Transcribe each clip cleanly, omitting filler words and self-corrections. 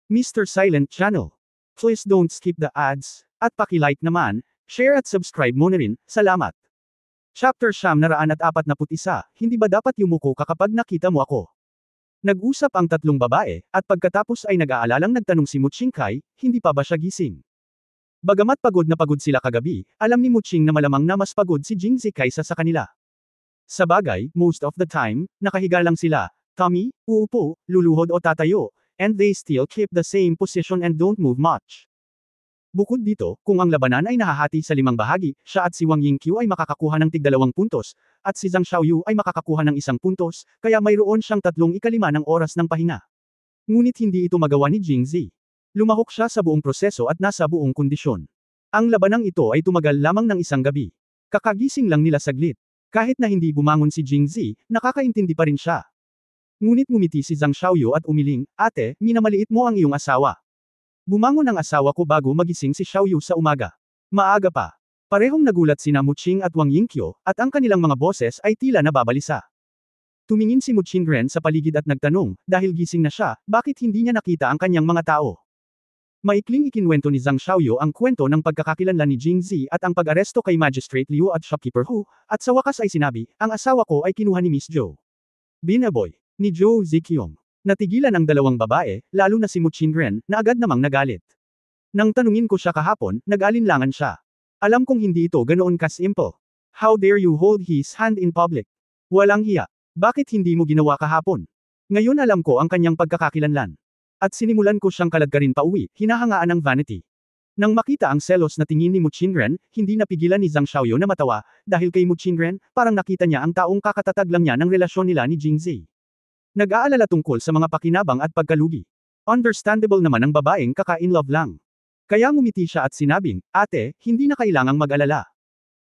Mr. Silent Channel. Please don't skip the ads, at paki-like naman, share at subscribe mo na rin, salamat. Chapter 941, hindi ba dapat yumuko ka kapag nakita mo ako? Nag-usap ang tatlong babae, at pagkatapos ay nag-aalalang nagtanong si Muching Kai, hindi pa ba siya gising? Bagamat pagod na pagod sila kagabi, alam ni Muching na malamang na mas pagod si Jingzi kaysa sa kanila. Sa bagay, most of the time, nakahiga lang sila, tummy, uupo, luluhod o tatayo, and they still keep the same position and don't move much. Bukod dito, kung ang labanan ay nahahati sa 5 bahagi, siya at si Wang Yingqiu ay makakakuha ng tig-2 puntos, at si Zhang Xiaoyu ay makakakuha ng 1 puntos, kaya mayroon siyang 3/5 ng oras ng pahinga. Ngunit hindi ito magawa ni Jingzi. Lumahok siya sa buong proseso at nasa buong kondisyon. Ang labanang ito ay tumagal lamang ng 1 gabi. Kakagising lang nila saglit. Kahit na hindi bumangon si Jingzi, nakakaintindi pa rin siya. Ngunit ngumiti si Zhang Xiaoyu at umiling, ate, minamaliit mo ang iyong asawa. Bumangon ang asawa ko bago magising si Xiaoyu sa umaga. Maaga pa. Parehong nagulat sina Muching at Wang Yingqiu, at ang kanilang mga boses ay tila nababalisa. Tumingin si Muching Ren sa paligid at nagtanong, dahil gising na siya, bakit hindi niya nakita ang kanyang mga tao? Maikling ikinwento ni Zhang Xiaoyu ang kwento ng pagkakakilanlan ni Jingzi at ang pag-aresto kay Magistrate Liu at Shopkeeper Hu, at sa wakas ay sinabi, ang asawa ko ay kinuha ni Miss Zhou. Binaboy ni Zhou Ziqiong. Natigilan ang dalawang babae, lalo na si Muching Ren, na agad namang nagalit. Nang tanungin ko siya kahapon, nag-alinlangan siya. Alam kong hindi ito ganoon ka-simple. How dare you hold his hand in public? Walang hiya. Bakit hindi mo ginawa kahapon? Ngayon alam ko ang kanyang pagkakakilanlan. At sinimulan ko siyang kaladkarin pauwi, hinahangaan ng vanity. Nang makita ang selos na tingin ni Muching Ren, hindi napigilan ni Zhang Xiaoyu na matawa, dahil kay Muching Ren, parang nakita niya ang taong kakatatag lang niya ng relasyon nila ni Jingzi. Nag-aalala tungkol sa mga pakinabang at pagkalugi. Understandable naman ang babaeng kaka-in-love lang. Kaya ngumiti siya at sinabing, ate, hindi na kailangang mag-alala.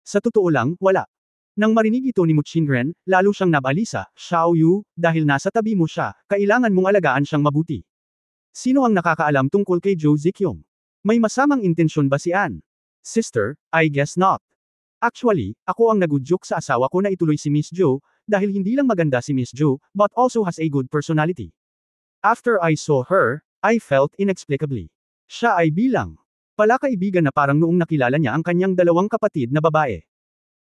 Sa totoo lang, wala. Nang marinig ito ni Muching Ren, lalo siyang nabalisa, Xiaoyu, dahil nasa tabi mo siya, kailangan mong alagaan siyang mabuti. Sino ang nakakaalam tungkol kay Zhou Ziqiong? May masamang intensyon ba si Anne? Sister, I guess not. Actually, ako ang nagudyok sa asawa ko na ituloy si Miss Zhou, dahil hindi lang maganda si Miss Zhou, but also has a good personality. After I saw her, I felt inexplicably. Siya ay bilang palakaibigan na parang noong nakilala niya ang kanyang 2 kapatid na babae.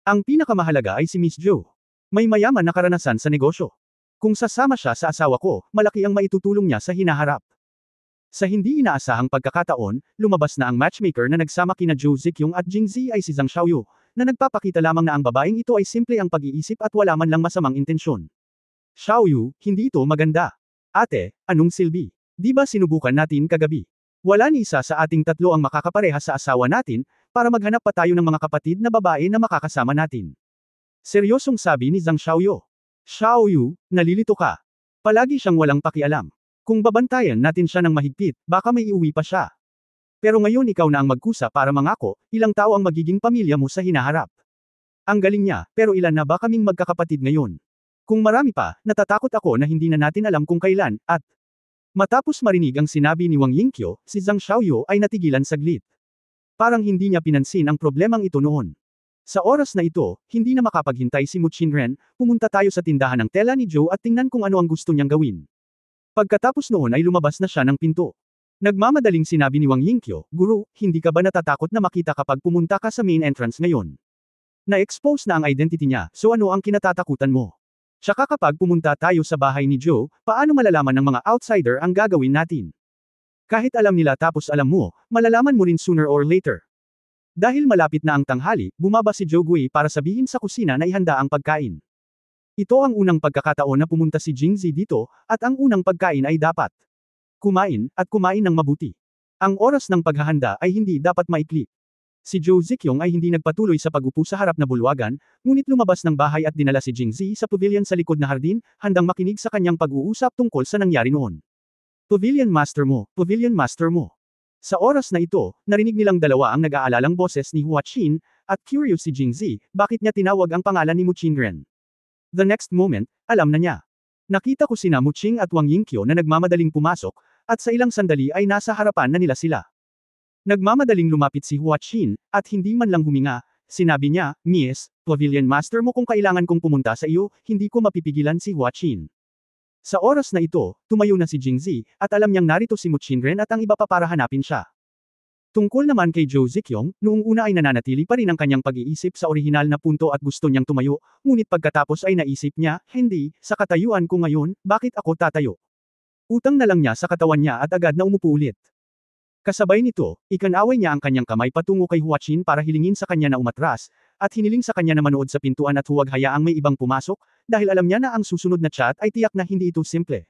Ang pinakamahalaga ay si Miss Zhou. May mayaman na karanasan sa negosyo. Kung sasama siya sa asawa ko, malaki ang maitutulong niya sa hinaharap. Sa hindi inaasahang pagkakataon, lumabas na ang matchmaker na nagsama kina Zhou Ziqiong at Jingzi ay si Zhang Xiaoyu, na nagpapakita lamang na ang babaeng ito ay simple ang pag-iisip at wala man lang masamang intensyon. Xiaoyu, hindi ito maganda. Ate, anong silbi? Di ba sinubukan natin kagabi? Wala ni isa sa ating 3 ang makakapareha sa asawa natin, para maghanap pa tayo ng mga kapatid na babae na makakasama natin. Seryosong sabi ni Zhang Xiaoyu. Xiaoyu, nalilito ka. Palagi siyang walang pakialam. Kung babantayan natin siya ng mahigpit, baka may iuwi pa siya. Pero ngayon ikaw na ang magkusa para mangako, ilang tao ang magiging pamilya mo sa hinaharap. Ang galing niya, pero ilan na ba kaming magkakapatid ngayon? Kung marami pa, natatakot ako na hindi na natin alam kung kailan, at matapos marinig ang sinabi ni Wang Yingqiu, si Zhang Xiaoyu ay natigilan saglit. Parang hindi niya pinansin ang problemang ito noon. Sa oras na ito, hindi na makapaghintay si Muching Ren, pumunta tayo sa tindahan ng tela ni Zhou at tingnan kung ano ang gusto niyang gawin. Pagkatapos noon ay lumabas na siya ng pinto. Nagmamadaling sinabi ni Wang Yingqiu, Guru, hindi ka ba natatakot na makita kapag pumunta ka sa main entrance ngayon? Na-expose na ang identity niya, so ano ang kinatatakutan mo? Tsaka kapag pumunta tayo sa bahay ni Zhou, paano malalaman ng mga outsider ang gagawin natin? Kahit alam nila tapos alam mo, malalaman mo rin sooner or later. Dahil malapit na ang tanghali, bumaba si Zhou Gui para sabihin sa kusina na ihanda ang pagkain. Ito ang unang pagkakataon na pumunta si Jingzi dito, at ang unang pagkain ay dapat kumain, at kumain ng mabuti. Ang oras ng paghahanda ay hindi dapat maikli. Si Zhou Ziqiong ay hindi nagpatuloy sa pag-upo sa harap na bulwagan, ngunit lumabas ng bahay at dinala si Jingzi sa pavilion sa likod na hardin, handang makinig sa kanyang pag-uusap tungkol sa nangyari noon. Pavilion master mo, pavilion master mo. Sa oras na ito, narinig nilang dalawa ang nag-aalalang boses ni Hua Qin, at curious si Jingzi, bakit niya tinawag ang pangalan ni Muching Ren. The next moment, alam na niya. Nakita ko sina Muching at Wang Yingqiu na nagmamadaling pumasok, at sa ilang sandali ay nasa harapan na nila sila. Nagmamadaling lumapit si Hua Qin, at hindi man lang huminga, sinabi niya, Miss, pavilion master mo kung kailangan kong pumunta sa iyo, hindi ko mapipigilan si Hua Qin. Sa oras na ito, tumayo na si Jingzi, at alam niyang narito si Mu Qinren at ang iba pa para hanapin siya. Tungkol naman kay Zhou Ziqiong, noong una ay nananatili pa rin ang kanyang pag-iisip sa orihinal na punto at gusto niyang tumayo, ngunit pagkatapos ay naisip niya, hindi, sa katayuan ko ngayon, bakit ako tatayo? Utang na lang niya sa katawan niya at agad na umupo ulit. Kasabay nito, ikanaway niya ang kanyang kamay patungo kay Huachin para hilingin sa kanya na umatras, at hiniling sa kanya na manood sa pintuan at huwag hayaang may ibang pumasok, dahil alam niya na ang susunod na chat ay tiyak na hindi ito simple.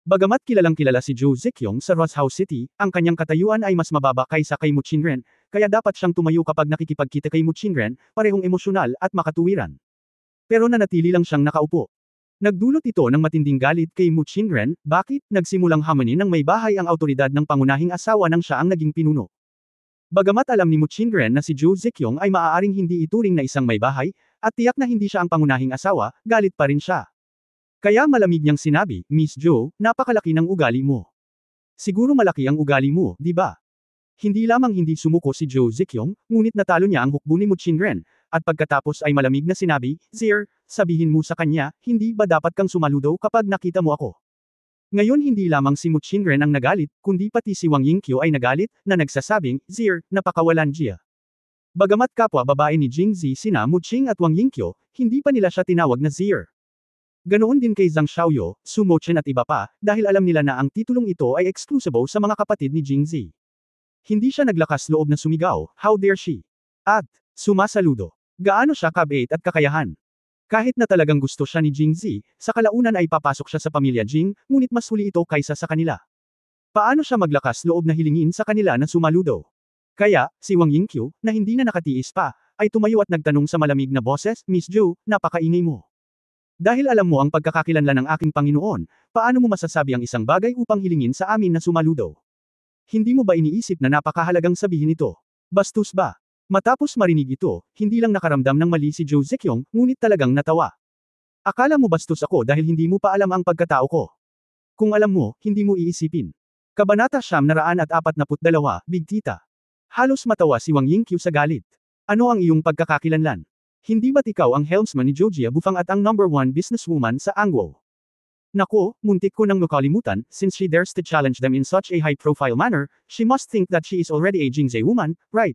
Bagamat kilalang kilala si Zhou Ziqiong sa Roshow City, ang kanyang katayuan ay mas mababa kaysa kay Mu Qinren, kaya dapat siyang tumayo kapag nakikipagkita kay Mu Qinren, parehong emosyonal at makatuwiran. Pero nanatili lang siyang nakaupo. Nagdulot ito ng matinding galit kay Mu Qinren, bakit nagsimulang hamanin ng may bahay ang awtoridad ng pangunahing asawa nang siya ang naging pinuno. Bagamat alam ni Mu Qinren na si Zhou Ziqiong ay maaaring hindi ituring na isang may bahay, at tiyak na hindi siya ang pangunahing asawa, galit pa rin siya. Kaya malamig niyang sinabi, Miss Zhou, napakalaki ng ugali mo. Siguro malaki ang ugali mo, di ba? Hindi lamang hindi sumuko si Zhou Ziqiong, ngunit natalo niya ang hukbo ni Mu Qinren, at pagkatapos ay malamig na sinabi, Sir, sabihin mo sa kanya, hindi ba dapat kang sumaludo kapag nakita mo ako? Ngayon hindi lamang si Mu Qinren ang nagalit, kundi pati si Wang Yingqiu ay nagalit, na nagsasabing, Sir, napakawalan siya. Bagamat kapwa babae ni Jingzi sina Mu Qing at Wang Yingqiu, hindi pa nila siya tinawag na Sir. Ganoon din kay Zhang Xiaoyo, Su Mochen at iba pa, dahil alam nila na ang titulong ito ay eksklusibo sa mga kapatid ni Jingzi. Hindi siya naglakas loob na sumigaw, how dare she? At, sumasaludo. Gaano siya kabait at kakayahan? Kahit na talagang gusto siya ni Jingzi, sa kalaunan ay papasok siya sa pamilya Jing, ngunit mas huli ito kaysa sa kanila. Paano siya maglakas loob na hilingin sa kanila na sumaludo? Kaya, si Wang Yingqiu, na hindi na nakatiis pa, ay tumayo at nagtanong sa malamig na boses, Miss Zhou, napakaingay mo. Dahil alam mo ang pagkakakilanlan ng aking Panginoon, paano mo masasabi ang isang bagay upang hilingin sa amin na sumaludo? Hindi mo ba iniisip na napakahalagang sabihin ito? Bastos ba? Matapos marinig ito, hindi lang nakaramdam ng mali si Zhou Ziqiong, ngunit talagang natawa. Akala mo bastos ako dahil hindi mo pa alam ang pagkatao ko. Kung alam mo, hindi mo iisipin. Kabanata 942, Big Tita. Halos matawa si Wang Yingqiu sa galit. Ano ang iyong pagkakakilanlan? Hindi ba't ikaw ang helmsman ni Zhou Bufang at ang #1 businesswoman sa Angwo? Nako, muntik ko nang makalimutan, since she dares to challenge them in such a high-profile manner, she must think that she is already a Jingzi woman, right?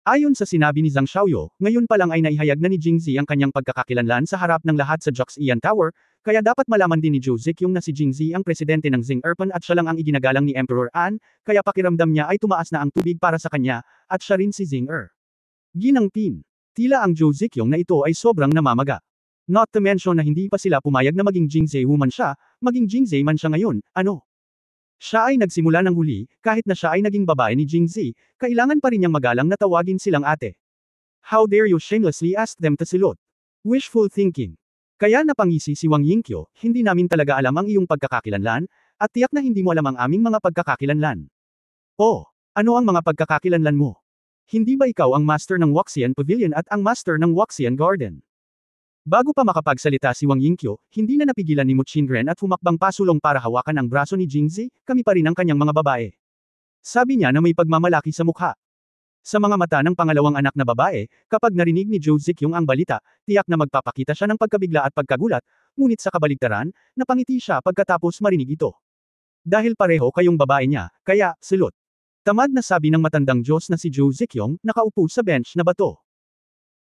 Ayon sa sinabi ni Zhang Xiaoyo, ngayon pa lang ay naihayag na ni Jingzi ang kanyang pagkakakilanlan sa harap ng lahat sa Joxian Tower, kaya dapat malaman din ni Zhou Ziqiong na si Jingzi ang presidente ng Xing Erpan at siya lang ang iginagalang ni Emperor An, kaya pakiramdam niya ay tumaas na ang tubig para sa kanya, at siya rin si Xing Er. Ginangpin. Tila ang Zhou Ziqiong na ito ay sobrang namamaga. Not to mention na hindi pa sila pumayag na maging Jingzi woman siya, maging Jingzi man siya ngayon, ano? Siya ay nagsimula ng huli, kahit na siya ay naging babae ni Jingzi, kailangan pa rin niyang magalang na tawagin silang ate. How dare you shamelessly ask them to silot? Wishful thinking. Kaya napangisi si Wang Yingqiu, hindi namin talaga alam ang iyong pagkakakilanlan, at tiyak na hindi mo alam ang aming mga pagkakakilanlan. Oh, ano ang mga pagkakakilanlan mo? Hindi ba ikaw ang master ng Waxian Pavilion at ang master ng Waxian Garden? Bago pa makapagsalita si Wang Yingqiu, hindi na napigilan ni Mu Qinren at humakbang pasulong para hawakan ang braso ni Jingzi, kami pa rin ang kanyang mga babae. Sabi niya na may pagmamalaki sa mukha. Sa mga mata ng pangalawang anak na babae, kapag narinig ni Zhou Ziqiong ang balita, tiyak na magpapakita siya ng pagkabigla at pagkagulat, ngunit sa kabaligtaran, napangiti siya pagkatapos marinig ito. Dahil pareho kayong babae niya, kaya, silot. Tamad na sabi ng matandang Diyos na si Zhou Ziqiong, nakaupo sa bench na bato.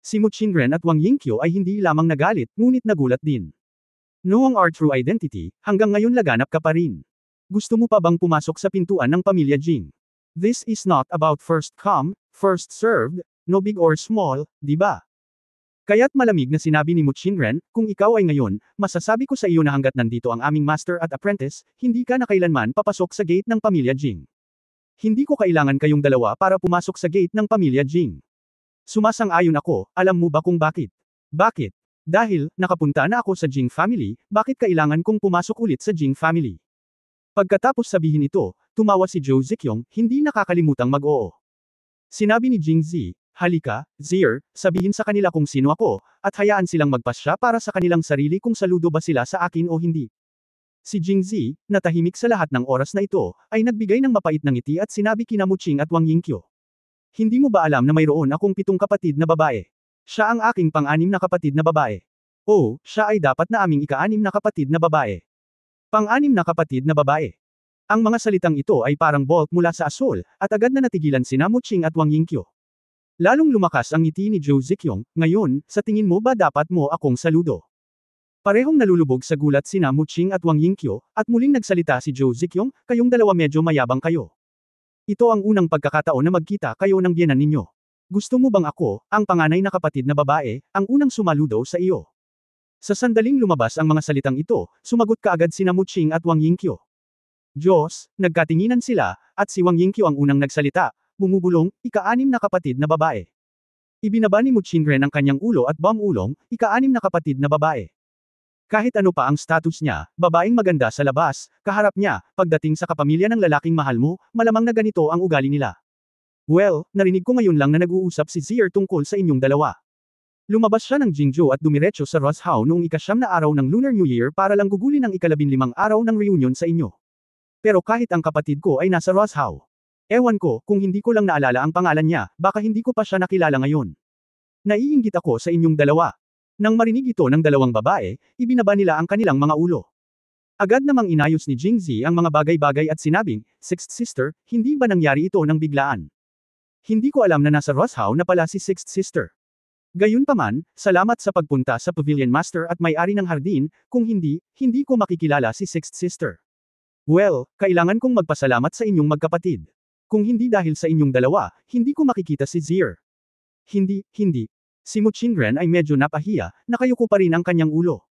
Si Mu Qinren at Wang Yingqiu ay hindi lamang nagalit, ngunit nagulat din. Noong our true identity, hanggang ngayon laganap ka pa rin. Gusto mo pa bang pumasok sa pintuan ng pamilya Jing? This is not about first come, first served, no big or small, di ba? Kaya't malamig na sinabi ni Mu Qinren, kung ikaw ay ngayon, masasabi ko sa iyo na hanggat nandito ang aming master at apprentice, hindi ka na kailanman papasok sa gate ng pamilya Jing. Hindi ko kailangan kayong dalawa para pumasok sa gate ng pamilya Jing. Sumasang-ayon ako, alam mo ba kung bakit? Bakit? Dahil, nakapunta na ako sa Jing family, bakit kailangan kong pumasok ulit sa Jing family? Pagkatapos sabihin ito, tumawa si Zhou Ziqiong, hindi nakakalimutang mag-oo. Sinabi ni Jingzi, halika, Zir, sabihin sa kanila kung sino ako, at hayaan silang magpasya para sa kanilang sarili kung saludo ba sila sa akin o hindi. Si Jingzi, na tahimik sa lahat ng oras na ito, ay nagbigay ng mapait na ngiti at sinabi kina Mu Qing at Wang Yingqiu. Hindi mo ba alam na mayroon akong 7 kapatid na babae? Siya ang aking pang-anim na kapatid na babae. Oh, siya ay dapat na aming ika-6 na kapatid na babae. Pang-6 na kapatid na babae. Ang mga salitang ito ay parang bolt mula sa asol, at agad na natigilan sina Muching at Wang Yingqiu. Lalong lumakas ang ngiti ni Zhou Ziqiong, ngayon, sa tingin mo ba dapat mo akong saludo? Parehong nalulubog sa gulat sina Muching at Wang Yingqiu, at muling nagsalita si Zhou Ziqiong, kayong dalawa medyo mayabang kayo. Ito ang unang pagkakataon na magkita kayo ng biyenan ninyo. Gusto mo bang ako, ang panganay na kapatid na babae, ang unang sumaludo sa iyo? Sa sandaling lumabas ang mga salitang ito, sumagot kaagad sina Muching at Wang Yingqiu. Diyos, nagkatinginan sila, at si Wang Yingqiu ang unang nagsalita, bumubulong, ika-6 na kapatid na babae. Ibinaba ni Muching Ren ang kanyang ulo at bumulong, ika-6 na kapatid na babae. Kahit ano pa ang status niya, babaeng maganda sa labas, kaharap niya, pagdating sa kapamilya ng lalaking mahal mo, malamang na ganito ang ugali nila. Well, narinig ko ngayon lang na nag-uusap si Zier tungkol sa inyong dalawa. Lumabas siya ng Jingzhou at dumiretso sa Roshao noong ika-9 na araw ng Lunar New Year para lang gugulin ang ika-15 araw ng reunion sa inyo. Pero kahit ang kapatid ko ay nasa Roshao. Ewan ko, kung hindi ko lang naalala ang pangalan niya, baka hindi ko pa siya nakilala ngayon. Naiinggit ako sa inyong dalawa. Nang marinig ito ng dalawang babae, ibinaba nila ang kanilang mga ulo. Agad namang inayos ni Jingzi ang mga bagay-bagay at sinabing, Sixth Sister, hindi ba nangyari ito ng biglaan? Hindi ko alam na nasa Roshao na pala si Sixth Sister. Gayunpaman, salamat sa pagpunta sa Pavilion Master at may-ari ng hardin, kung hindi, hindi ko makikilala si Sixth Sister. Well, kailangan kong magpasalamat sa inyong magkapatid. Kung hindi dahil sa inyong dalawa, hindi ko makikita si Zier. Hindi. Si Muching Ren ay medyo napahiya, nakayuko pa rin ang kanyang ulo.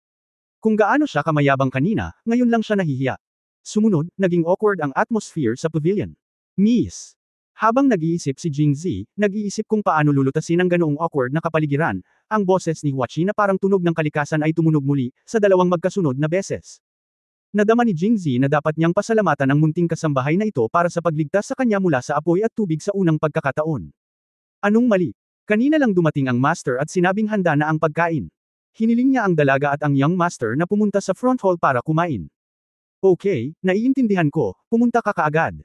Kung gaano siya kamayabang kanina, ngayon lang siya nahihiya. Sumunod, naging awkward ang atmosphere sa pavilion. Miss. Habang nag-iisip si Jingzi, nag-iisip kung paano lulutasin ang ganoong awkward na kapaligiran, ang boses ni Huachi na parang tunog ng kalikasan ay tumunog muli, sa dalawang magkasunod na beses. Nadama ni Jingzi na dapat niyang pasalamatan ang munting kasambahay na ito para sa pagligtas sa kanya mula sa apoy at tubig sa unang pagkakataon. Anong mali? Kanina lang dumating ang master at sinabing handa na ang pagkain. Hiniling niya ang dalaga at ang young master na pumunta sa front hall para kumain. Okay, naiintindihan ko, pumunta ka kaagad.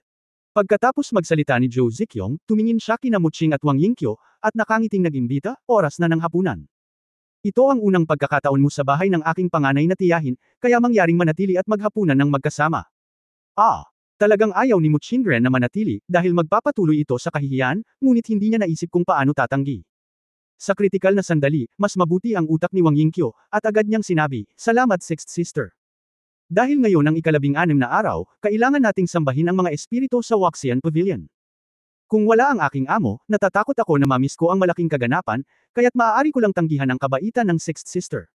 Pagkatapos magsalita ni Zhou Ziqiong, tumingin siya kina Muching at Wang Yingqiu, at nakangiting nag-imbita, oras na ng hapunan. Ito ang unang pagkakataon mo sa bahay ng aking panganay na tiyahin, kaya mangyaring manatili at maghapunan ng magkasama. Talagang ayaw ni Muching Ren na manatili, dahil magpapatuloy ito sa kahihiyan, ngunit hindi niya naisip kung paano tatanggi. Sa kritikal na sandali, mas mabuti ang utak ni Wang Yingqiu, at agad niyang sinabi, Salamat Sixth Sister. Dahil ngayon ang ika-16 na araw, kailangan nating sambahin ang mga espiritu sa Waxian Pavilion. Kung wala ang aking amo, natatakot ako na mamiss ko ang malaking kaganapan, kaya't maaari ko lang tanggihan ang kabaitan ng Sixth Sister.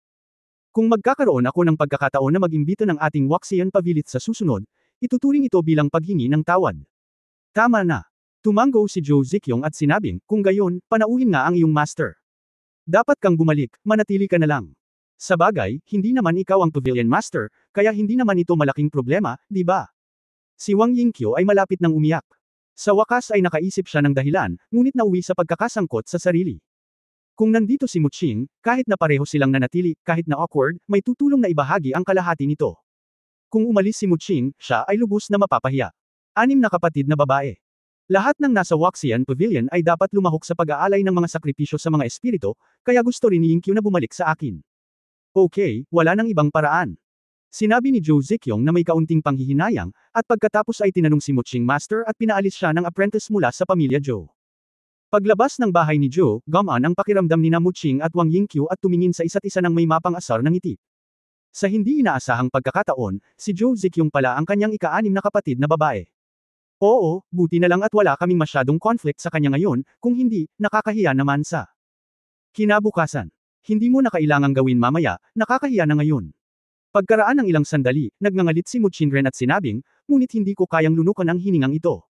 Kung magkakaroon ako ng pagkakataon na mag-imbita ng ating Waxian Pavilion sa susunod, ituturing ito bilang paghingi ng tawad. Tama na. Tumango si Zhou Ziqiong at sinabing, kung gayon, panauhin nga ang iyong master. Dapat kang bumalik, manatili ka na lang. Sa bagay, hindi naman ikaw ang pavilion master, kaya hindi naman ito malaking problema, di ba? Si Wang Yingqiu ay malapit nang umiyak. Sa wakas ay nakaisip siya ng dahilan, ngunit nauwi sa pagkakasangkot sa sarili. Kung nandito si Muching, kahit na pareho silang nanatili, kahit na awkward, may tutulong na ibahagi ang kalahati nito. Kung umalis si Muching, siya ay lubos na mapapahiya. 6 na kapatid na babae. Lahat ng nasa Waxian Pavilion ay dapat lumahok sa pag-aalay ng mga sakripisyo sa mga espiritu, kaya gusto rin ni Yingqiu na bumalik sa akin. Okay, wala nang ibang paraan. Sinabi ni Zhou Ziqiong na may kaunting panghihinayang, at pagkatapos ay tinanong si Muching Master at pinaalis siya ng apprentice mula sa pamilya Zhou. Paglabas ng bahay ni Zhou, gumaan ang pakiramdam ni Muching at Wang Yingqiu at tumingin sa isa't isa ng may mapang-asar ng ngiti. Sa hindi inaasahang pagkakataon, si Zhou Ziqiong pala ang kanyang ika-6 na kapatid na babae. Oo, buti na lang at wala kaming masyadong conflict sa kanya ngayon, kung hindi, nakakahiya naman sa kinabukasan. Hindi mo na kailangang gawin mamaya, nakakahiya na ngayon. Pagkaraan ng ilang sandali, nagngangalit si Muching Ren at sinabing, ngunit hindi ko kayang lunukan ang hiningang ito.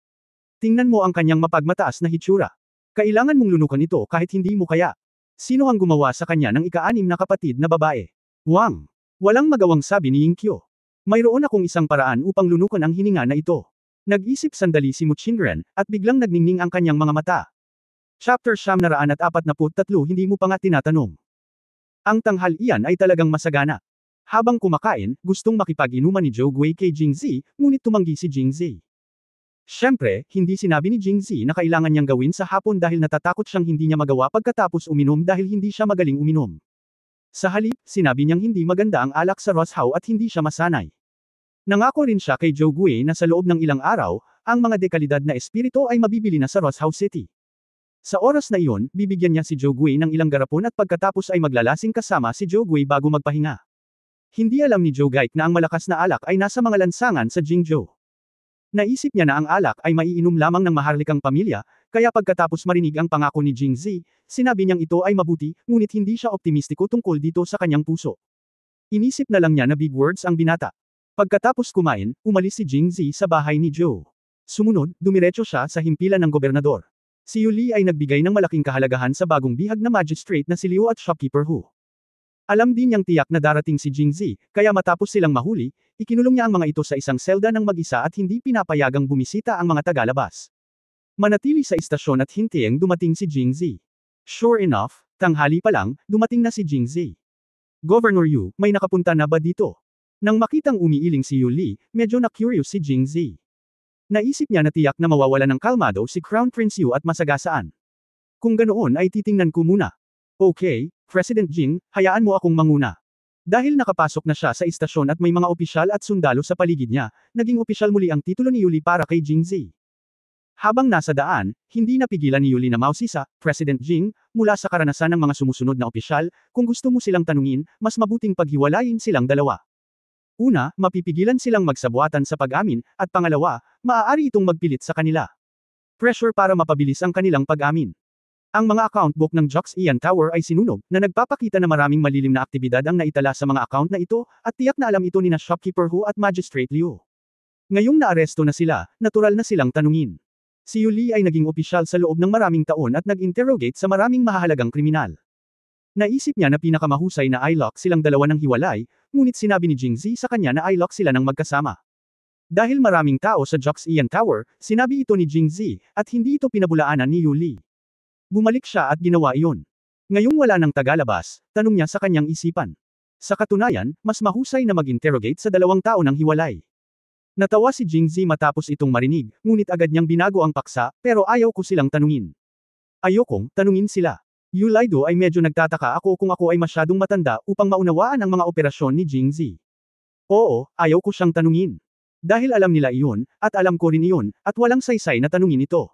Tingnan mo ang kanyang mapagmataas na hitsura. Kailangan mong lunukan ito kahit hindi mo kaya. Sino ang gumawa sa kanya ng ika-6 na kapatid na babae? Wang. Walang magawang sabi ni Yingqiu. Mayroon akong isang paraan upang lunukan ang hininga na ito. Nag-isip sandali si Muching Ren, at biglang nagningning ang kanyang mga mata. Chapter 943 Hindi mo pa nga tinatanong. Ang tanghalian ay talagang masagana. Habang kumakain, gustong makipag-inuman ni Zhou Gui kay Jingzi, ngunit tumanggi si Jingzi. Siyempre, hindi sinabi ni Jingzi na kailangan niyang gawin sa hapon dahil natatakot siyang hindi niya magawa pagkatapos uminom dahil hindi siya magaling uminom. Sa halip, sinabi niyang hindi maganda ang alak sa Roshow at hindi siya masanay. Nangako rin siya kay Joe Gui na sa loob ng ilang araw, ang mga dekalidad na espiritu ay mabibili na sa Roshow City. Sa oras na iyon, bibigyan niya si Joe Gui ng ilang garapon at pagkatapos ay maglalasing kasama si Joe Gui bago magpahinga. Hindi alam ni Joe Gaik na ang malakas na alak ay nasa mga lansangan sa Jingzhou. Naisip niya na ang alak ay maiinom lamang ng maharlikang pamilya, kaya pagkatapos marinig ang pangako ni Jingzi, sinabi niyang ito ay mabuti, ngunit hindi siya optimistiko tungkol dito sa kanyang puso. Inisip na lang niya na big words ang binata. Pagkatapos kumain, umalis si Jingzi sa bahay ni Joe. Sumunod, dumiretso siya sa himpilan ng gobernador. Si Yuli ay nagbigay ng malaking kahalagahan sa bagong bihag na magistrate na si Liu at shopkeeper Hu. Alam din niyang tiyak na darating si Jingzi, kaya matapos silang mahuli, ikinulong niya ang mga ito sa isang selda ng mag-isa at hindi pinapayagang bumisita ang mga tagalabas. Manatili sa istasyon at hintayin dumating si Jingzi. Sure enough, tanghali pa lang, dumating na si Jingzi. Governor Yu, may nakapunta na ba dito? Nang makitang umiiling si Yuli, medyo na-curious si Jingzi. Naisip niya na tiyak na mawawala ng kalmado si Crown Prince Yu at masagasaan. Kung ganoon ay titingnan ko muna. Okay, President Jing, hayaan mo akong manguna. Dahil nakapasok na siya sa istasyon at may mga opisyal at sundalo sa paligid niya, naging opisyal muli ang titulo ni Yuli para kay Jingzi. Habang nasa daan, hindi napigilan ni Yuli na mausisa, President Jing, mula sa karanasan ng mga sumusunod na opisyal, kung gusto mo silang tanungin, mas mabuting paghiwalayin silang dalawa. Una, mapipigilan silang magsabuatan sa pag-amin, at pangalawa, maaari itong magpilit sa kanila. Pressure para mapabilis ang kanilang pag-amin. Ang mga account book ng Joxian Tower ay sinunog, na nagpapakita na maraming malilim na aktibidad ang naitala sa mga account na ito, at tiyak na alam ito ni na shopkeeper Hu at Magistrate Liu. Ngayong naaresto na sila, natural na silang tanungin. Si Yuli ay naging opisyal sa loob ng maraming taon at nag-interrogate sa maraming mahahalagang kriminal. Naisip niya na pinakamahusay na i-lock silang dalawa ng hiwalay, ngunit sinabi ni Jingzi sa kanya na i-lock sila ng magkasama. Dahil maraming tao sa Joxian Tower, sinabi ito ni Jingzi, at hindi ito pinabulaanan ni Yuli. Bumalik siya at ginawa iyon. Ngayong wala ng tagalabas, tanong niya sa kanyang isipan. Sa katunayan, mas mahusay na mag-interrogate sa dalawang tao ng hiwalay. Natawa si Jingzi matapos itong marinig, ngunit agad niyang binago ang paksa, pero ayaw ko silang tanungin. Ayokong tanungin sila. Yulaido ay medyo nagtataka ako kung ako ay masyadong matanda upang maunawaan ang mga operasyon ni Jingzi. Oo, ayaw ko siyang tanungin. Dahil alam nila iyon, at alam ko rin iyon, at walang saysay na tanungin ito.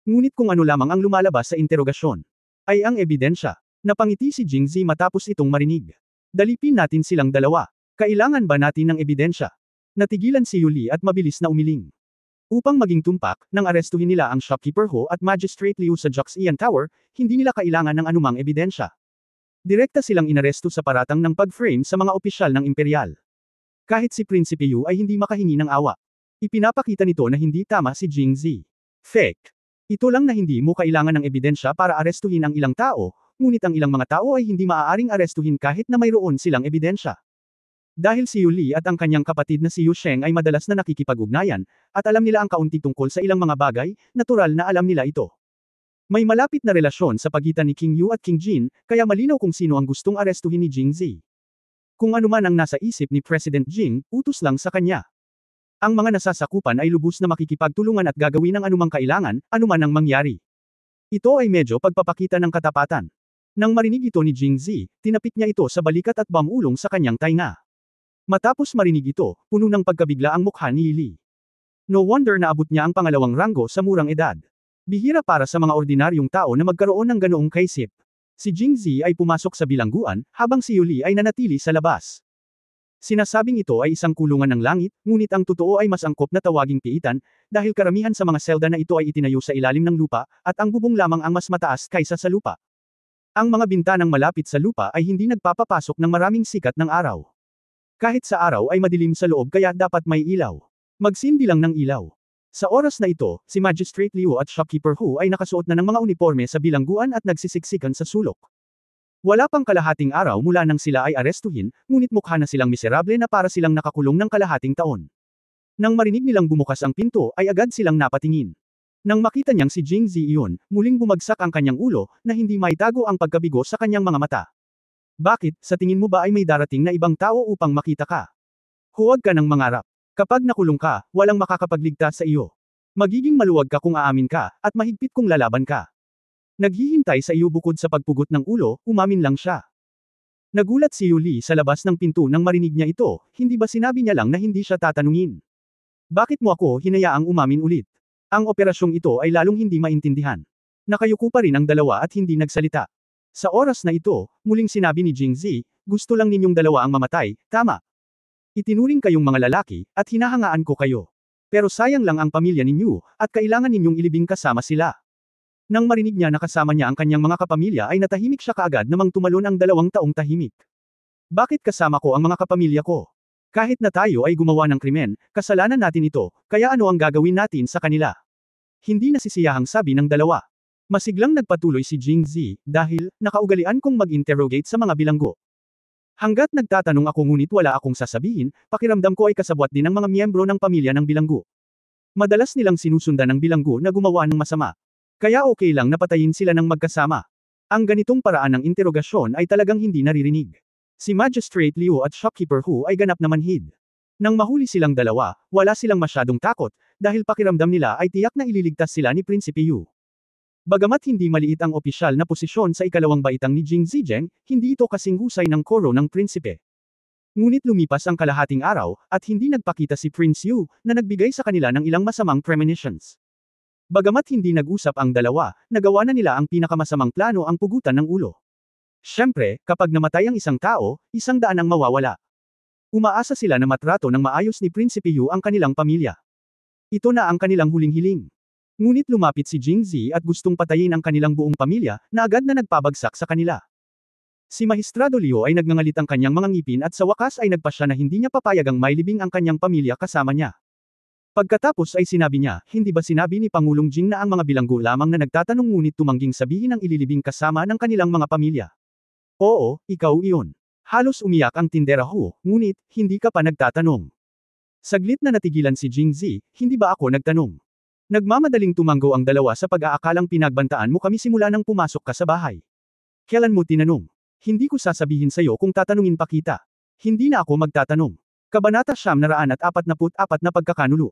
Ngunit kung ano lamang ang lumalabas sa interogasyon, ay ang ebidensya. Napangiti si Jingzi matapos itong marinig. Dalipin natin silang dalawa. Kailangan ba natin ng ebidensya? Natigilan si Yuli at mabilis na umiling. Upang maging tumpak, nang arestuhin nila ang shopkeeper Ho at Magistrate Liu sa Joxian Tower, hindi nila kailangan ng anumang ebidensya. Direkta silang inaresto sa paratang ng pag-frame sa mga opisyal ng imperial. Kahit si Prinsipe Yu ay hindi makahingi ng awa. Ipinapakita nito na hindi tama si Jingzi. Fake. Ito lang na hindi mo kailangan ng ebidensya para arestuhin ang ilang tao, ngunit ang ilang mga tao ay hindi maaaring arestuhin kahit na mayroon silang ebidensya. Dahil si Yuli at ang kanyang kapatid na si Yu Sheng ay madalas na nakikipag-ugnayan, at alam nila ang kaunti tungkol sa ilang mga bagay, natural na alam nila ito. May malapit na relasyon sa pagitan ni King Yu at King Jin, kaya malinaw kung sino ang gustong arestuhin ni Jingzi. Kung ano man ang nasa isip ni President Jing, utos lang sa kanya. Ang mga nasasakupan ay lubos na makikipagtulungan at gagawin ang anumang kailangan, anuman ang mangyari. Ito ay medyo pagpapakita ng katapatan. Nang marinig ito ni Jingzi, tinapik niya ito sa balikat at bamulong sa kanyang tainga. Matapos marinig ito, puno ng pagkabigla ang mukha ni Li. No wonder na abot niya ang pangalawang ranggo sa murang edad. Bihira para sa mga ordinaryong tao na magkaroon ng ganoong kaisip. Si Jingzi ay pumasok sa bilangguan, habang si Yuli ay nanatili sa labas. Sinasabing ito ay isang kulungan ng langit, ngunit ang totoo ay mas angkop na tawaging piitan, dahil karamihan sa mga selda na ito ay itinayo sa ilalim ng lupa, at ang bubong lamang ang mas mataas kaysa sa lupa. Ang mga bintanang malapit sa lupa ay hindi nagpapapasok ng maraming sikat ng araw. Kahit sa araw ay madilim sa loob kaya dapat may ilaw. Magsindi lang ng ilaw. Sa oras na ito, si Magistrate Liu at Shopkeeper Hu ay nakasuot na ng mga uniforme sa bilangguan at nagsisiksikan sa sulok. Wala pang kalahating araw mula nang sila ay arestuhin, ngunit mukha na silang miserable na para silang nakakulong ng kalahating taon. Nang marinig nilang bumukas ang pinto ay agad silang napatingin. Nang makita niyang si Jingzi iyon, muling bumagsak ang kanyang ulo, na hindi maitago ang pagkabigo sa kanyang mga mata. Bakit, sa tingin mo ba ay may darating na ibang tao upang makita ka? Huwag ka nang mangarap. Kapag nakulong ka, walang makakapagligtas sa iyo. Magiging maluwag ka kung aamin ka, at mahigpit kung lalaban ka. Naghihintay sa iyo bukod sa pagpugot ng ulo, umamin lang siya. Nagulat si Yuli sa labas ng pinto nang marinig niya ito, hindi ba sinabi niya lang na hindi siya tatanungin? Bakit mo ako hinayaang umamin ulit? Ang operasyong ito ay lalong hindi maintindihan. Nakayuko pa rin ang dalawa at hindi nagsalita. Sa oras na ito, muling sinabi ni Jingzi, gusto lang ninyong dalawa ang mamatay, tama? Itinuring kayong mga lalaki, at hinahangaan ko kayo. Pero sayang lang ang pamilya ninyo, at kailangan ninyong ilibing kasama sila. Nang marinig niya na kasama niya ang kanyang mga kapamilya ay natahimik siya kaagad namang tumalon ang 2 taong tahimik. Bakit kasama ko ang mga kapamilya ko? Kahit na tayo ay gumawa ng krimen, kasalanan natin ito, kaya ano ang gagawin natin sa kanila? Hindi nasisiyahang sabi ng dalawa. Masiglang nagpatuloy si Jingzi, dahil, nakaugalian kong mag-interrogate sa mga bilanggo. Hanggat nagtatanong ako ngunit wala akong sasabihin, pakiramdam ko ay kasabwat din ng mga miyembro ng pamilya ng bilanggo. Madalas nilang sinusundan ng bilanggo na gumawa ng masama. Kaya okay lang na patayin sila ng magkasama. Ang ganitong paraan ng interogasyon ay talagang hindi naririnig. Si Magistrate Liu at Shopkeeper Hu ay ganap na manhid. Nang mahuli silang dalawa, wala silang masyadong takot, dahil pakiramdam nila ay tiyak na ililigtas sila ni Prinsipe Yu. Bagamat hindi maliit ang opisyal na posisyon sa ikalawang baitang ni Jing Zijeng, hindi ito kasing husay ng koro ng prinsipe. Ngunit lumipas ang kalahating araw, at hindi nagpakita si Prince Yu, na nagbigay sa kanila ng ilang masamang premonitions. Bagamat hindi nag-usap ang dalawa, nagawa na nila ang pinakamasamang plano ang pugutan ng ulo. Siyempre, kapag namatay ang isang tao, 100 ang mawawala. Umaasa sila na matrato ng maayos ni Prinsipe Yu ang kanilang pamilya. Ito na ang kanilang huling hiling. Ngunit lumapit si Jingzi at gustong patayin ang kanilang buong pamilya, na agad na nagpabagsak sa kanila. Si Magistrado Liu ay nagngangalit ang kanyang mga ngipin at sa wakas ay nagpasya na hindi niya papayagang mailibing ang kanyang pamilya kasama niya. Pagkatapos ay sinabi niya, hindi ba sinabi ni Pangulong Jing na ang mga bilanggo lamang na nagtatanong ngunit tumangging sabihin ang ililibing kasama ng kanilang mga pamilya? Oo, ikaw iyon. Halos umiyak ang tindera Hu, ngunit, hindi ka pa nagtatanong. Saglit na natigilan si Jingzi, hindi ba ako nagtanong? Nagmamadaling tumanggo ang dalawa sa pag-aakalang pinagbantaan mo kami simula nang pumasok ka sa bahay. Kailan mo tinanong? Hindi ko sasabihin sa'yo kung tatanungin pa kita. Hindi na ako magtatanong. Kabanata 944 na pagkakanulo.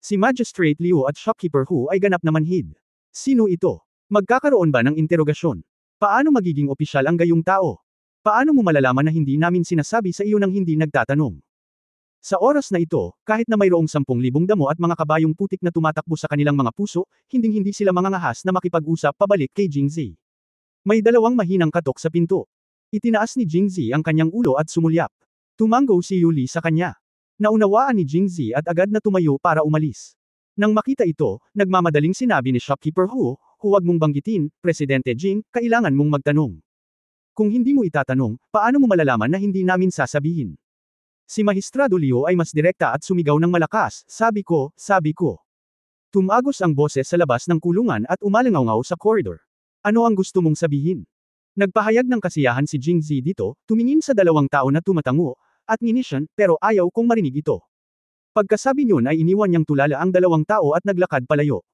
Si Magistrate Liu at Shopkeeper Hu ay ganap na manhid. Sino ito? Magkakaroon ba ng interogasyon? Paano magiging opisyal ang gayong tao? Paano mo malalaman na hindi namin sinasabi sa iyo nang hindi nagtatanong? Sa oras na ito, kahit na mayroong 10,000 damo at mga kabayong putik na tumatakbo sa kanilang mga puso, hinding-hindi sila mangangahas na makipag-usap pabalik kay Jingzi. May 2 mahinang katok sa pinto. Itinaas ni Jingzi ang kanyang ulo at sumulyap. Tumanggo si Yuli sa kanya. Naunawaan ni Jingzi at agad na tumayo para umalis. Nang makita ito, nagmamadaling sinabi ni Shopkeeper Hu, huwag mong banggitin, Presidente Jing, kailangan mong magtanong. Kung hindi mo itatanong, paano mo malalaman na hindi namin sasabihin? Si Magistrado Liu ay mas direkta at sumigaw ng malakas, sabi ko. Tumagos ang boses sa labas ng kulungan at umalangaw sa koridor. Ano ang gusto mong sabihin? Nagpahayag ng kasiyahan si Jingzi dito, tumingin sa 2 tao na tumatango, at nginisyan, pero ayaw kong marinig ito. Pagkasabi niyon ay iniwan niyang tulala ang 2 tao at naglakad palayo.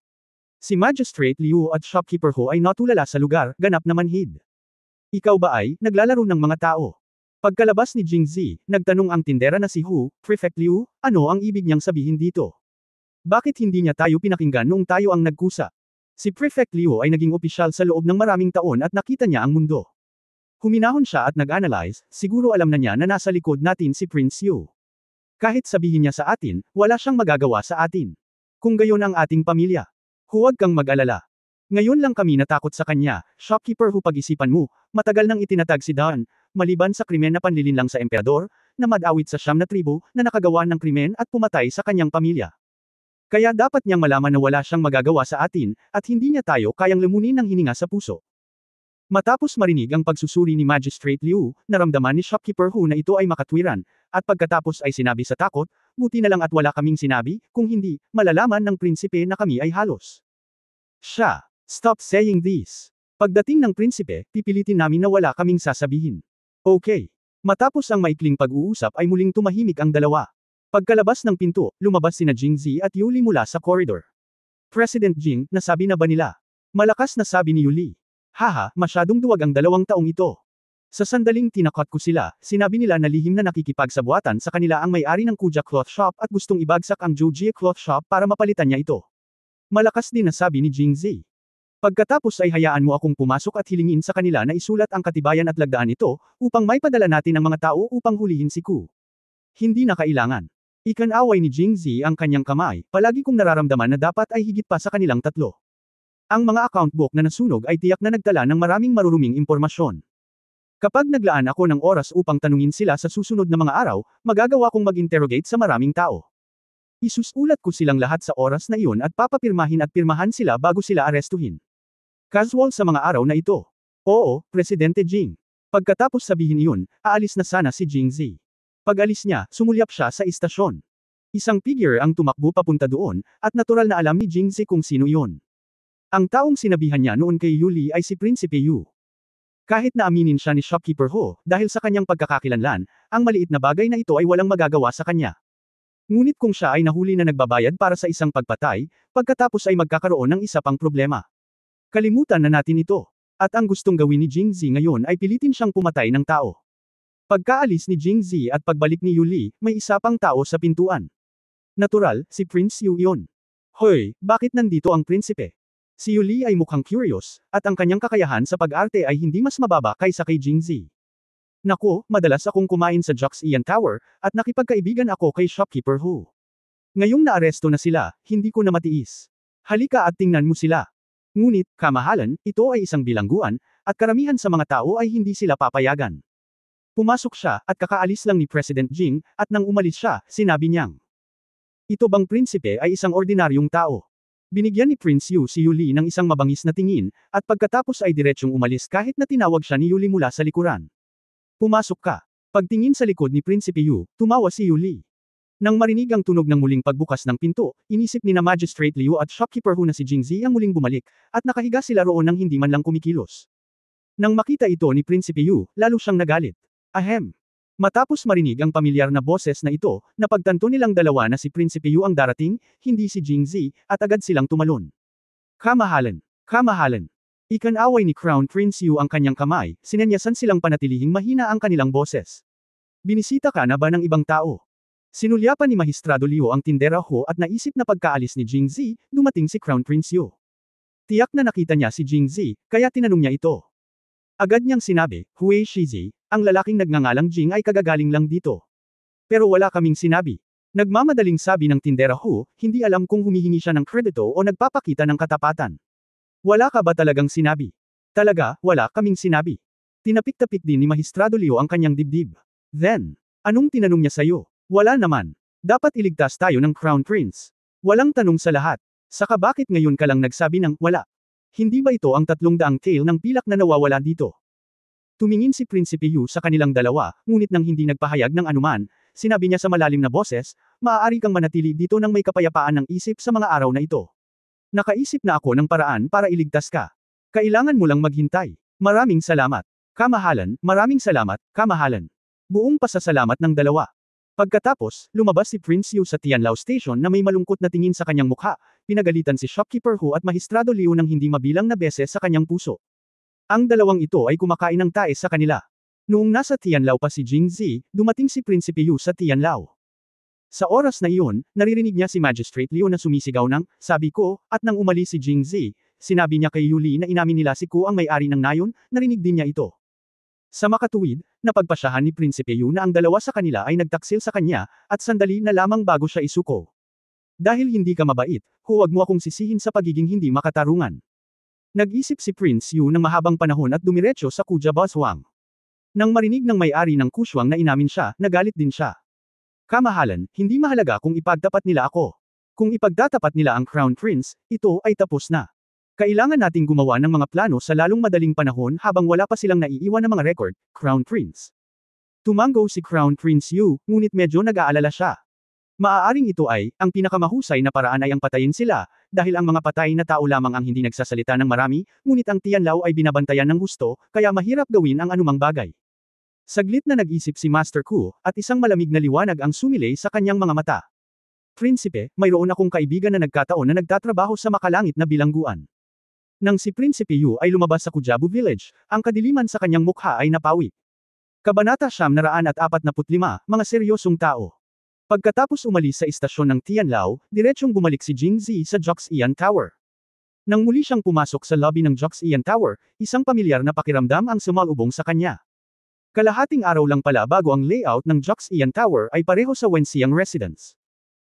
Si Magistrate Liu at Shopkeeper Hu ay natulala sa lugar, ganap na manhid. Ikaw ba ay, naglalaro ng mga tao? Pagkalabas ni Jingzi, nagtanong ang tindera na si Hu, Prefect Liu, ano ang ibig niyang sabihin dito? Bakit hindi niya tayo pinakinggan noong tayo ang nagkusa? Si Prefect Liu ay naging opisyal sa loob ng maraming taon at nakita niya ang mundo. Huminahon siya at nag-analyze, siguro alam na niya na nasa likod natin si Prince Yu. Kahit sabihin niya sa atin, wala siyang magagawa sa atin. Kung gayon ang ating pamilya. Huwag kang mag-alala. Ngayon lang kami natakot sa kanya, Shopkeeper Hu, pag-isipan mo, matagal nang itinatag si Dan, maliban sa krimen na panlilinlang sa emperador, na madawit sa 9 na tribo, na nakagawa ng krimen at pumatay sa kanyang pamilya. Kaya dapat niyang malaman na wala siyang magagawa sa atin, at hindi niya tayo kayang lumunin ng hininga sa puso. Matapos marinig ang pagsusuri ni Magistrate Liu, naramdaman ni Shopkeeper Hu na ito ay makatwiran, at pagkatapos ay sinabi sa takot, buti na lang at wala kaming sinabi, kung hindi, malalaman ng prinsipe na kami ay halos. Siya, stop saying this. Pagdating ng prinsipe, pipilitin namin na wala kaming sasabihin. Okay. Matapos ang maikling pag-uusap ay muling tumahimik ang dalawa. Pagkalabas ng pinto, lumabas sina Jingzi at Yuli mula sa koridor. President Jing, nasabi na ba nila? Malakas na sabi ni Yuli. Haha, masyadong duwag ang 2 taong ito. Sa sandaling tinakot ko sila, sinabi nila na lihim na nakikipagsabuatan sa kanila ang may-ari ng Kuja Cloth Shop at gustong ibagsak ang Joji Cloth Shop para mapalitan niya ito. Malakas din na sabi ni Jingzi. Pagkatapos ay hayaan mo akong pumasok at hilingin sa kanila na isulat ang katibayan at lagdaan ito, upang may padala natin ang mga tao upang hulihin si Ku. Hindi na kailangan. Ikanaway ni Jingzi ang kanyang kamay, palagi kong nararamdaman na dapat ay higit pa sa kanilang tatlo. Ang mga account book na nasunog ay tiyak na nagtala ng maraming maruruming impormasyon. Kapag naglaan ako ng oras upang tanungin sila sa susunod na mga araw, magagawa kong mag-interrogate sa maraming tao. Isusulat ko silang lahat sa oras na iyon at papapirmahin at pirmahan sila bago sila arestuhin. Casual sa mga araw na ito. Oo, Presidente Jing. Pagkatapos sabihin iyon, aalis na sana si Jingzi. Pag-alis niya, sumulyap siya sa istasyon. Isang figure ang tumakbo papunta doon, at natural na alam ni Jingzi kung sino iyon. Ang taong sinabihan niya noon kay Yuli ay si Prinsipe Yu. Kahit na aminin siya ni Shopkeeper Ho, dahil sa kanyang pagkakakilanlan, ang maliit na bagay na ito ay walang magagawa sa kanya. Ngunit kung siya ay nahuli na nagbabayad para sa isang pagpatay, pagkatapos ay magkakaroon ng isa pang problema. Kalimutan na natin ito. At ang gustong gawin ni Jingzi ngayon ay pilitin siyang pumatay ng tao. Pagkaalis ni Jingzi at pagbalik ni Yuli, may isa pang tao sa pintuan. Natural, si Prince Yu iyon. Hoy, bakit nandito ang prinsipe? Si Yuli ay mukhang curious, at ang kanyang kakayahan sa pag-arte ay hindi mas mababa kaysa kay Jingzi. Nako, madalas akong kumain sa Joxian Tower, at nakipagkaibigan ako kay Shopkeeper Hu. Ngayong naaresto na sila, hindi ko na matiis. Halika at tingnan mo sila. Ngunit, kamahalan, ito ay isang bilangguan, at karamihan sa mga tao ay hindi sila papayagan. Pumasok siya, at kakaalis lang ni President Jing, at nang umalis siya, sinabi niyang, ito bang prinsipe ay isang ordinaryong tao? Binigyan ni Prince Yu si Yuli ng isang mabangis na tingin, at pagkatapos ay diretsyong umalis kahit na tinawag siya ni Yuli mula sa likuran. Pumasok ka. Pagtingin sa likod ni Prinsipe Yu, tumawa si Yuli. Nang marinig ang tunog ng muling pagbukas ng pinto, inisip ni na Magistrate Liu at Shopkeeper Hu na si Jingzi ang muling bumalik, at nakahiga sila roon nang hindi man lang kumikilos. Nang makita ito ni Prinsipe Yu, lalo siyang nagalit. Ahem. Matapos marinig ang pamilyar na boses na ito, napagtanto nilang dalawa na si Prinsipe Yu ang darating, hindi si Jingzi, at agad silang tumalon. Kamahalan. Kamahalan. Ikanaway ni Crown Prince Yu ang kanyang kamay, sinenyasan silang panatilihing mahina ang kanilang boses. Binisita ka na ba ng ibang tao? Sinulyapan ni Magistrado Liu ang tindera Ho at naisip na pagkaalis ni Jingzi, dumating si Crown Prince Yu. Tiyak na nakita niya si Jingzi, kaya tinanong niya ito. Agad niyang sinabi, Hui Shizi, ang lalaking nagngangalang Jing ay kagagaling lang dito. Pero wala kaming sinabi. Nagmamadaling sabi ng tindera Ho, hindi alam kung humihingi siya ng kredito o nagpapakita ng katapatan. Wala ka ba talagang sinabi? Talaga, wala kaming sinabi. Tinapik-tapik din ni Magistrado Liu ang kanyang dibdib. Then, anong tinanong niya sa'yo? Wala naman. Dapat iligtas tayo ng Crown Prince. Walang tanong sa lahat. Saka bakit ngayon ka lang nagsabi ng wala? Hindi ba ito ang 300 tail ng pilak na nawawala dito? Tumingin si Prinsipe Yu sa kanilang dalawa, ngunit nang hindi nagpahayag ng anuman, sinabi niya sa malalim na boses, maaari kang manatili dito nang may kapayapaan ng isip sa mga araw na ito. Nakaisip na ako ng paraan para iligtas ka. Kailangan mo lang maghintay. Maraming salamat. Kamahalan, maraming salamat, kamahalan. Buong pasasalamat ng dalawa. Pagkatapos, lumabas si Prince Yu sa Tianlao Station na may malungkot na tingin sa kanyang mukha, pinagalitan si Shopkeeper Hu at Magistrado Liu ng hindi mabilang na beses sa kanyang puso. Ang dalawang ito ay kumakain ng tae sa kanila. Noong nasa Tianlao pa si Jingzi, dumating si Prinsipe Yu sa Tianlao. Sa oras na iyon, naririnig niya si Magistrate Liu na sumisigaw ng, sabi ko, at nang umalis si Jingzi, sinabi niya kay Yuli na inamin nila si Ku ang may-ari ng nayon, narinig din niya ito. Sa makatuwid, napagpasyahan ni Prinsipe Yu na ang dalawa sa kanila ay nagtaksil sa kanya, at sandali na lamang bago siya isuko. Dahil hindi ka mabait, huwag mo akong sisihin sa pagiging hindi makatarungan. Nag-isip si Prince Yu ng mahabang panahon at dumiretso sa Kuja Baswang. Nang marinig ng may-ari ng Kuswang na inamin siya, nagalit din siya. Kamahalan, hindi mahalaga kung ipagtapat nila ako. Kung ipagtatapat nila ang Crown Prince, ito ay tapos na. Kailangan nating gumawa ng mga plano sa lalong madaling panahon habang wala pa silang naiiwan na mga record, Crown Prince. Tumango si Crown Prince Yu, ngunit medyo nag-aalala siya. Maaaring ito ay, ang pinakamahusay na paraan ay ang patayin sila, dahil ang mga patay na tao lamang ang hindi nagsasalita ng marami, ngunit ang Tianlao ay binabantayan ng husto, kaya mahirap gawin ang anumang bagay. Saglit na nag-isip si Master Ku, at isang malamig na liwanag ang sumilay sa kanyang mga mata. Prinsipe, mayroon akong kaibigan na nagkataon na nagtatrabaho sa makalangit na bilangguan. Nang si Prinsipe Yu ay lumabas sa Kujabu Village, ang kadiliman sa kanyang mukha ay napawi. Kabanata 945, mga seryosong tao. Pagkatapos umalis sa istasyon ng Tianlao, diretsong bumalik si Jingzi sa Joxian Tower. Nang muli siyang pumasok sa lobby ng Joxian Tower, isang pamilyar na pakiramdam ang sumalubong sa kanya. Kalahating araw lang pala bago ang layout ng Joxian Tower ay pareho sa Wenxiang Residence.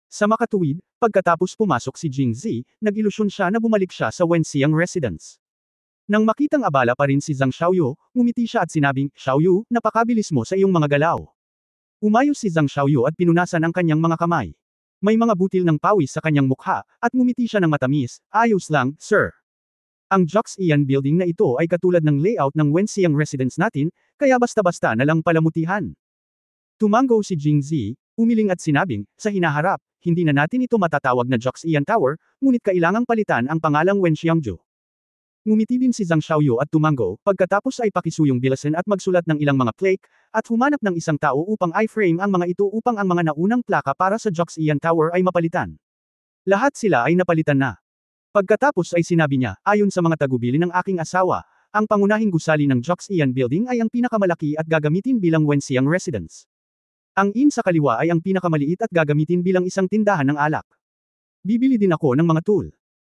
Sa makatuwid, pagkatapos pumasok si Jingzi, nag-ilusyon siya na bumalik siya sa Wenxiang Residence. Nang makitang abala pa rin si Zhang Xiaoyu, ngumiti siya at sinabing, "Xiaoyu, napakabilis mo sa iyong mga galaw." Umayos si Zhang Xiaoyu at pinunasan ang kanyang mga kamay. May mga butil ng pawis sa kanyang mukha, at ngumiti siya ng matamis, "Ayos lang, sir." Ang Joxian building na ito ay katulad ng layout ng Wenxiang Residence natin, kaya basta-basta na lang palamutihan. Tumango si Jingzi, umiling at sinabing, "Sa hinaharap, hindi na natin ito matatawag na Joxian Tower, ngunit kailangang palitan ang pangalang Wenxiangju." Ngumiti din si Zhang Xiaoyu at tumango, pagkatapos ay pakisuyong bilasin at magsulat ng ilang mga plaque, at humanap ng isang tao upang i-frame ang mga ito upang ang mga naunang plaka para sa Joxian Tower ay mapalitan. Lahat sila ay napalitan na. Pagkatapos ay sinabi niya, "Ayon sa mga tagubili ng aking asawa, ang pangunahing gusali ng Joxian Building ay ang pinakamalaki at gagamitin bilang Wenxiang Residence. Ang inn sa kaliwa ay ang pinakamaliit at gagamitin bilang isang tindahan ng alak. Bibili din ako ng mga tool.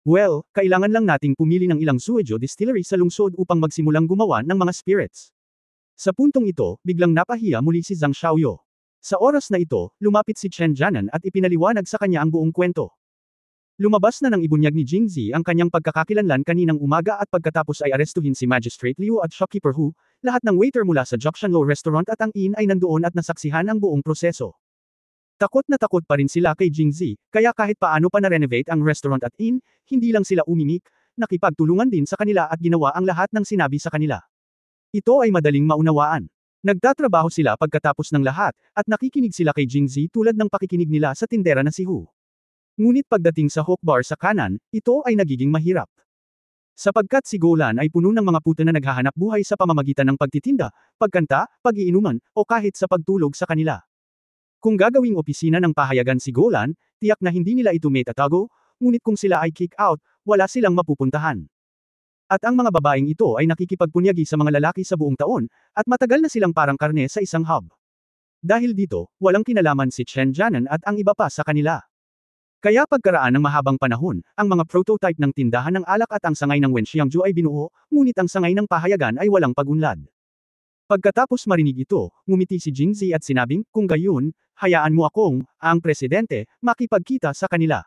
Well, kailangan lang nating pumili ng ilang Suejo distillery sa lungsod upang magsimulang gumawa ng mga spirits." Sa puntong ito, biglang napahiya muli si Zhang Xiaoyu. Sa oras na ito, lumapit si Chen Jianan at ipinaliwanag sa kanya ang buong kwento. Lumabas na ng ibunyag ni Jingzi ang kanyang pagkakakilanlan kaninang umaga at pagkatapos ay arestuhin si Magistrate Liu at Shopkeeper Hu, lahat ng waiter mula sa Joxianlo Restaurant at ang inn ay nandoon at nasaksihan ang buong proseso. Takot na takot pa rin sila kay Jingzi, kaya kahit paano pa na-renovate ang restaurant at inn, hindi lang sila umimik, nakipagtulungan din sa kanila at ginawa ang lahat ng sinabi sa kanila. Ito ay madaling maunawaan. Nagtatrabaho sila pagkatapos ng lahat, at nakikinig sila kay Jingzi tulad ng pakikinig nila sa tindera na si Hu. Ngunit pagdating sa Hook Bar sa kanan, ito ay nagiging mahirap. Sapagkat si Golan ay puno ng mga puta na naghahanap buhay sa pamamagitan ng pagtitinda, pagkanta, pag-iinuman, o kahit sa pagtulog sa kanila. Kung gagawing opisina ng pahayagan si Golan, tiyak na hindi nila ito maitatago, ngunit kung sila ay kick out, wala silang mapupuntahan. At ang mga babaeng ito ay nakikipagpunyagi sa mga lalaki sa buong taon, at matagal na silang parang karne sa isang hub. Dahil dito, walang kinalaman si Chen Jianan at ang iba pa sa kanila. Kaya pagkaraan ng mahabang panahon, ang mga prototype ng tindahan ng alak at ang sangay ng Wenxiangju ay binuo, ngunit ang sangay ng pahayagan ay walang pag-unlad. Pagkatapos marinig ito, ngumiti si Jingzi at sinabing, "Kung gayon, hayaan mo akong, ang presidente, makipagkita sa kanila."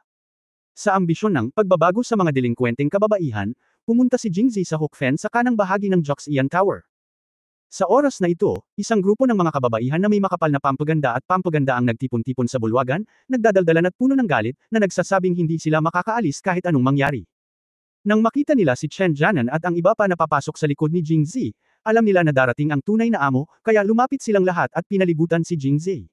Sa ambisyon ng pagbabago sa mga delinkwenteng kababaihan, pumunta si Jingzi sa Hookfen sa kanang bahagi ng Joxian Tower. Sa oras na ito, isang grupo ng mga kababaihan na may makapal na pampaganda at pampaganda ang nagtipon-tipon sa bulwagan, nagdadaldalan at puno ng galit, na nagsasabing hindi sila makakaalis kahit anong mangyari. Nang makita nila si Chen Jianan at ang iba pa na papasok sa likod ni Jingzi, alam nila na darating ang tunay na amo, kaya lumapit silang lahat at pinalibutan si Jingzi.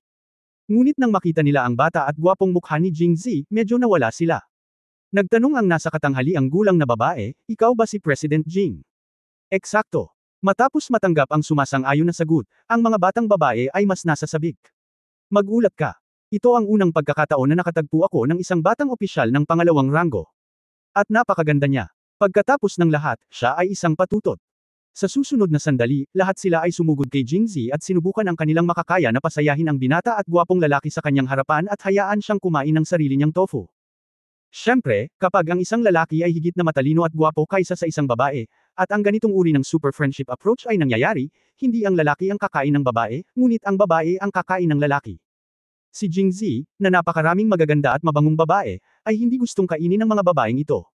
Ngunit nang makita nila ang bata at gwapong mukha ni Jingzi, medyo nawala sila. Nagtanong ang nasa katanghaliang gulang na babae, "Ikaw ba si President Jing?" Eksakto. Matapos matanggap ang sumasang-ayon na sagot, ang mga batang babae ay mas nasasabik. "Magulat ka. Ito ang unang pagkakataon na nakatagpo ako ng isang batang opisyal ng pangalawang ranggo. At napakaganda niya. Pagkatapos ng lahat, siya ay isang patutot." Sa susunod na sandali, lahat sila ay sumugod kay Jingzi at sinubukan ang kanilang makakaya na pasayahin ang binata at gwapong lalaki sa kanyang harapan at hayaan siyang kumain ng sarili niyang tofu. Siyempre, kapag ang isang lalaki ay higit na matalino at gwapo kaysa sa isang babae, at ang ganitong uri ng super friendship approach ay nangyayari, hindi ang lalaki ang kakain ng babae, ngunit ang babae ang kakain ng lalaki. Si Jingzi, na napakaraming magaganda at mabangong babae, ay hindi gustong kainin ng mga babaeng ito.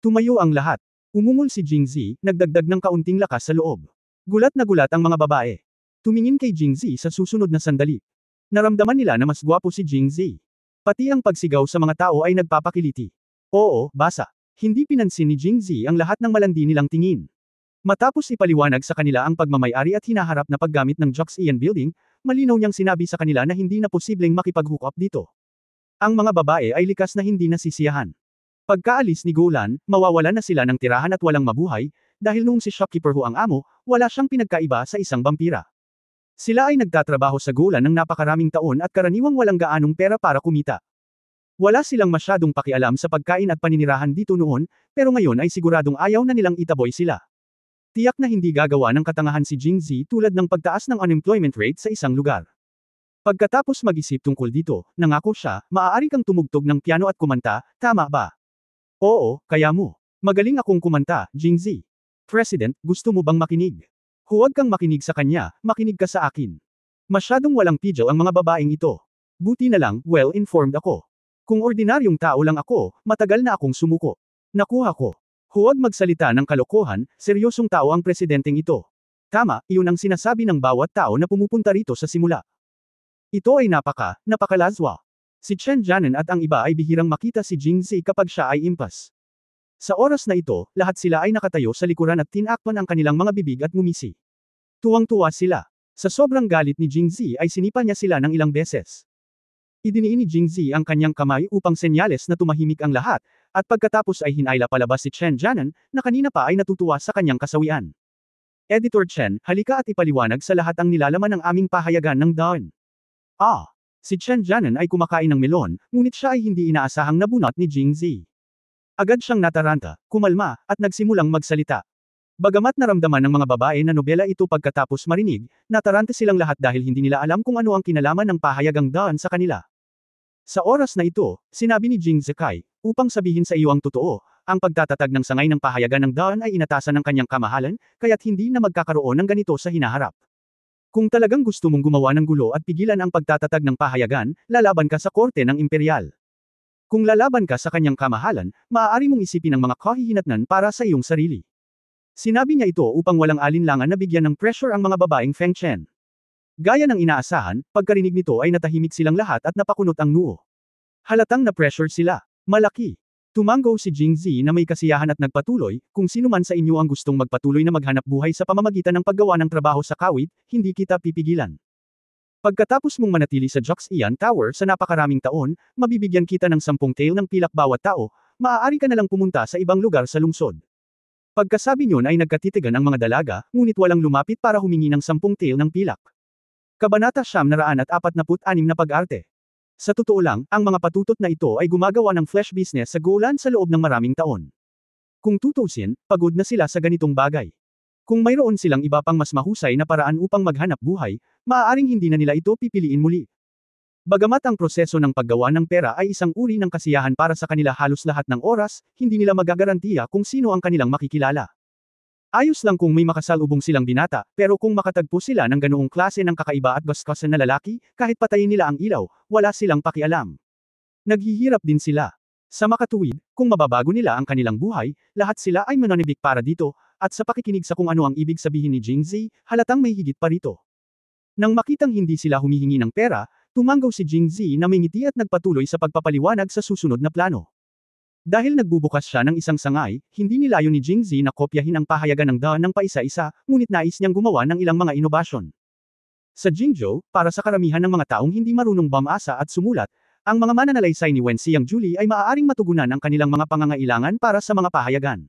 Tumayo ang lahat. Umungol si Jingzi, nagdagdag ng kaunting lakas sa loob. Gulat na gulat ang mga babae. Tumingin kay Jingzi sa susunod na sandali. Naramdaman nila na mas gwapo si Jingzi. Pati ang pagsigaw sa mga tao ay nagpapakiliti. Oo, basa. Hindi pinansin ni Jingzi ang lahat ng malandi nilang tingin. Matapos ipaliwanag sa kanila ang pagmamayari at hinaharap na paggamit ng Joxian Building, malinaw niyang sinabi sa kanila na hindi na posibleng makipag-hook up dito. Ang mga babae ay likas na hindi nasisiyahan. Pagkaalis ni Golan, mawawalan na sila ng tirahan at walang mabuhay, dahil noong si Shopkeeper Hu ang amo, wala siyang pinagkaiba sa isang vampira. Sila ay nagtatrabaho sa Golan ng napakaraming taon at karaniwang walang gaanong pera para kumita. Wala silang masyadong pakialam sa pagkain at paninirahan dito noon, pero ngayon ay siguradong ayaw na nilang itaboy sila. Tiyak na hindi gagawa ng katangahan si Jingzi tulad ng pagtaas ng unemployment rate sa isang lugar. Pagkatapos mag-isip tungkol dito, nangako siya, "Maaari kang tumugtog ng piano at kumanta, tama ba?" "Oo, kaya mo." Magaling akong kumanta, Jingzi. President, gusto mo bang makinig? Huwag kang makinig sa kanya, makinig ka sa akin. Masyadong walang pidyo ang mga babaeng ito. Buti na lang, well-informed ako. Kung ordinaryong tao lang ako, matagal na akong sumuko. Nakuha ko. Huwag magsalita ng kalokohan, seryosong tao ang presidenteng ito. Tama, iyon ang sinasabi ng bawat tao na pumupunta rito sa simula. Ito ay napakalazwa. Si Chen Jianan at ang iba ay bihirang makita si Jingzi kapag siya ay impas. Sa oras na ito, lahat sila ay nakatayo sa likuran at tinakpan ang kanilang mga bibig at ngumisi. Tuwang-tuwa sila. Sa sobrang galit ni Jingzi ay sinipa niya sila ng ilang beses. Idiniin ni Jingzi ang kanyang kamay upang senyales na tumahimik ang lahat, at pagkatapos ay hinayla palabas si Chen Jianan, na kanina pa ay natutuwa sa kanyang kasawian. Editor Chen, halika at ipaliwanag sa lahat ang nilalaman ng aming pahayagan ng Dawn. Si Chen Jianan ay kumakain ng melon, ngunit siya ay hindi inaasahang nabunot ni Jingzi. Agad siyang nataranta, kumalma, at nagsimulang magsalita. Bagamat naramdaman ng mga babae na nobela ito pagkatapos marinig, nataranta silang lahat dahil hindi nila alam kung ano ang kinalaman ng pahayagang Dawn sa kanila. Sa oras na ito, sinabi ni Jing Zekai, upang sabihin sa iyo ang totoo, ang pagtatatag ng sangay ng pahayagan ng Dawn ay inatasan ng kanyang kamahalan, kaya't hindi na magkakaroon ng ganito sa hinaharap. Kung talagang gusto mong gumawa ng gulo at pigilan ang pagtatatag ng pahayagan, lalaban ka sa korte ng imperial. Kung lalaban ka sa kanyang kamahalan, maaari mong isipin ang mga kahihinatnan para sa iyong sarili. Sinabi niya ito upang walang alinlangan na bigyan ng pressure ang mga babaeng Feng Chen. Gaya ng inaasahan, pagkarinig nito ay natahimik silang lahat at napakunot ang noo. Halatang na pressure sila. Malaki. Tumango si Jingzi na may kasiyahan at nagpatuloy, kung sino man sa inyo ang gustong magpatuloy na maghanap buhay sa pamamagitan ng paggawa ng trabaho sa kawit, hindi kita pipigilan. Pagkatapos mong manatili sa Joxian Tower sa napakaraming taon, mabibigyan kita ng 10 tael ng pilak bawat tao, maaari ka na lang pumunta sa ibang lugar sa lungsod. Pagkasabi niyon ay nagkatitigan ang mga dalaga, ngunit walang lumapit para humingi ng 10 tael ng pilak. Kabanata 946 na pag-arte. Sa totoo lang, ang mga patutot na ito ay gumagawa ng flesh business sa Golan sa loob ng maraming taon. Kung tutusin, pagod na sila sa ganitong bagay. Kung mayroon silang iba pang mas mahusay na paraan upang maghanap buhay, maaaring hindi na nila ito pipiliin muli. Bagamat ang proseso ng paggawa ng pera ay isang uri ng kasiyahan para sa kanila halos lahat ng oras, hindi nila magagarantiya kung sino ang kanilang makikilala. Ayos lang kung may makasalubong silang binata, pero kung makatagpo sila ng ganoong klase ng kakaiba at baskasan na lalaki, kahit patayin nila ang ilaw, wala silang pakialam. Naghihirap din sila. Sa makatuwid, kung mababago nila ang kanilang buhay, lahat sila ay mananibik para dito, at sa pakikinig sa kung ano ang ibig sabihin ni Jingzi, halatang may higit pa rito. Nang makitang hindi sila humihingi ng pera, tumanggaw si Jingzi na may ngiti at nagpatuloy sa pagpapaliwanag sa susunod na plano. Dahil nagbubukas siya ng isang sangay, hindi nilayo ni Jingzi na kopyahin ang pahayagan ng Dawn ng paisa-isa, ngunit nais niyang gumawa ng ilang mga inobasyon. Sa Jingzhou, para sa karamihan ng mga taong hindi marunong bumasa at sumulat, ang mga mananalaysay ni Wen Xiang Julie ay maaaring matugunan ang kanilang mga pangangailangan para sa mga pahayagan.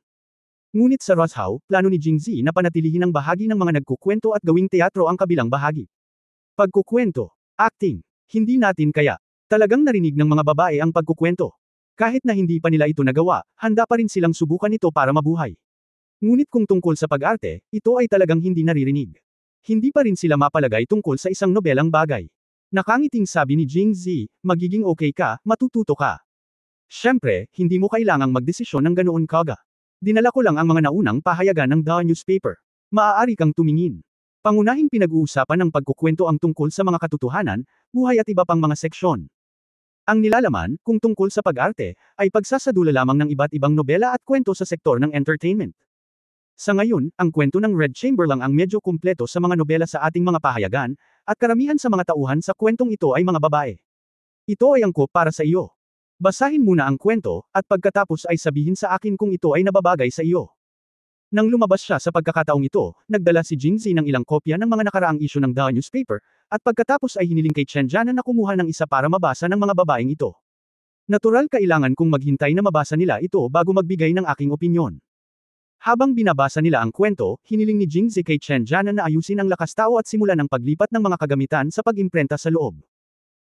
Ngunit sa Roshow, plano ni Jingzi na panatilihin ang bahagi ng mga nagkukwento at gawing teatro ang kabilang bahagi. Pagkukwento. Acting. Hindi natin kaya. Talagang narinig ng mga babae ang pagkukwento. Kahit na hindi pa nila ito nagawa, handa pa rin silang subukan ito para mabuhay. Ngunit kung tungkol sa pag-arte, ito ay talagang hindi naririnig. Hindi pa rin sila mapalagay tungkol sa isang nobelang bagay. Nakangiting sabi ni Jingzi, magiging okay ka, matututo ka. Siyempre, hindi mo kailangang magdesisyon ng ganoon kaga. Dinala ko lang ang mga naunang pahayagan ng The Newspaper. Maaari kang tumingin. Pangunahing pinag-uusapan ng pagkukwento ang tungkol sa mga katotohanan, buhay at iba pang mga seksyon. Ang nilalaman, kung tungkol sa pag-arte, ay pagsasadula lamang ng iba't ibang nobela at kwento sa sektor ng entertainment. Sa ngayon, ang kwento ng Red Chamber lang ang medyo kumpleto sa mga nobela sa ating mga pahayagan, at karamihan sa mga tauhan sa kwentong ito ay mga babae. Ito ay angkop para sa iyo. Basahin muna ang kwento, at pagkatapos ay sabihin sa akin kung ito ay nababagay sa iyo. Nang lumabas siya sa pagkakataong ito, nagdala si Jingzi ng ilang kopya ng mga nakaraang isyu ng The Newspaper, at pagkatapos ay hiniling kay Chen Jianan na kumuha ng isa para mabasa ng mga babaeng ito. Natural kailangan kong maghintay na mabasa nila ito bago magbigay ng aking opinyon. Habang binabasa nila ang kwento, hiniling ni Jingzi kay Chen Jianan na ayusin ang lakas tao at simulan ang paglipat ng mga kagamitan sa pag-imprenta sa loob.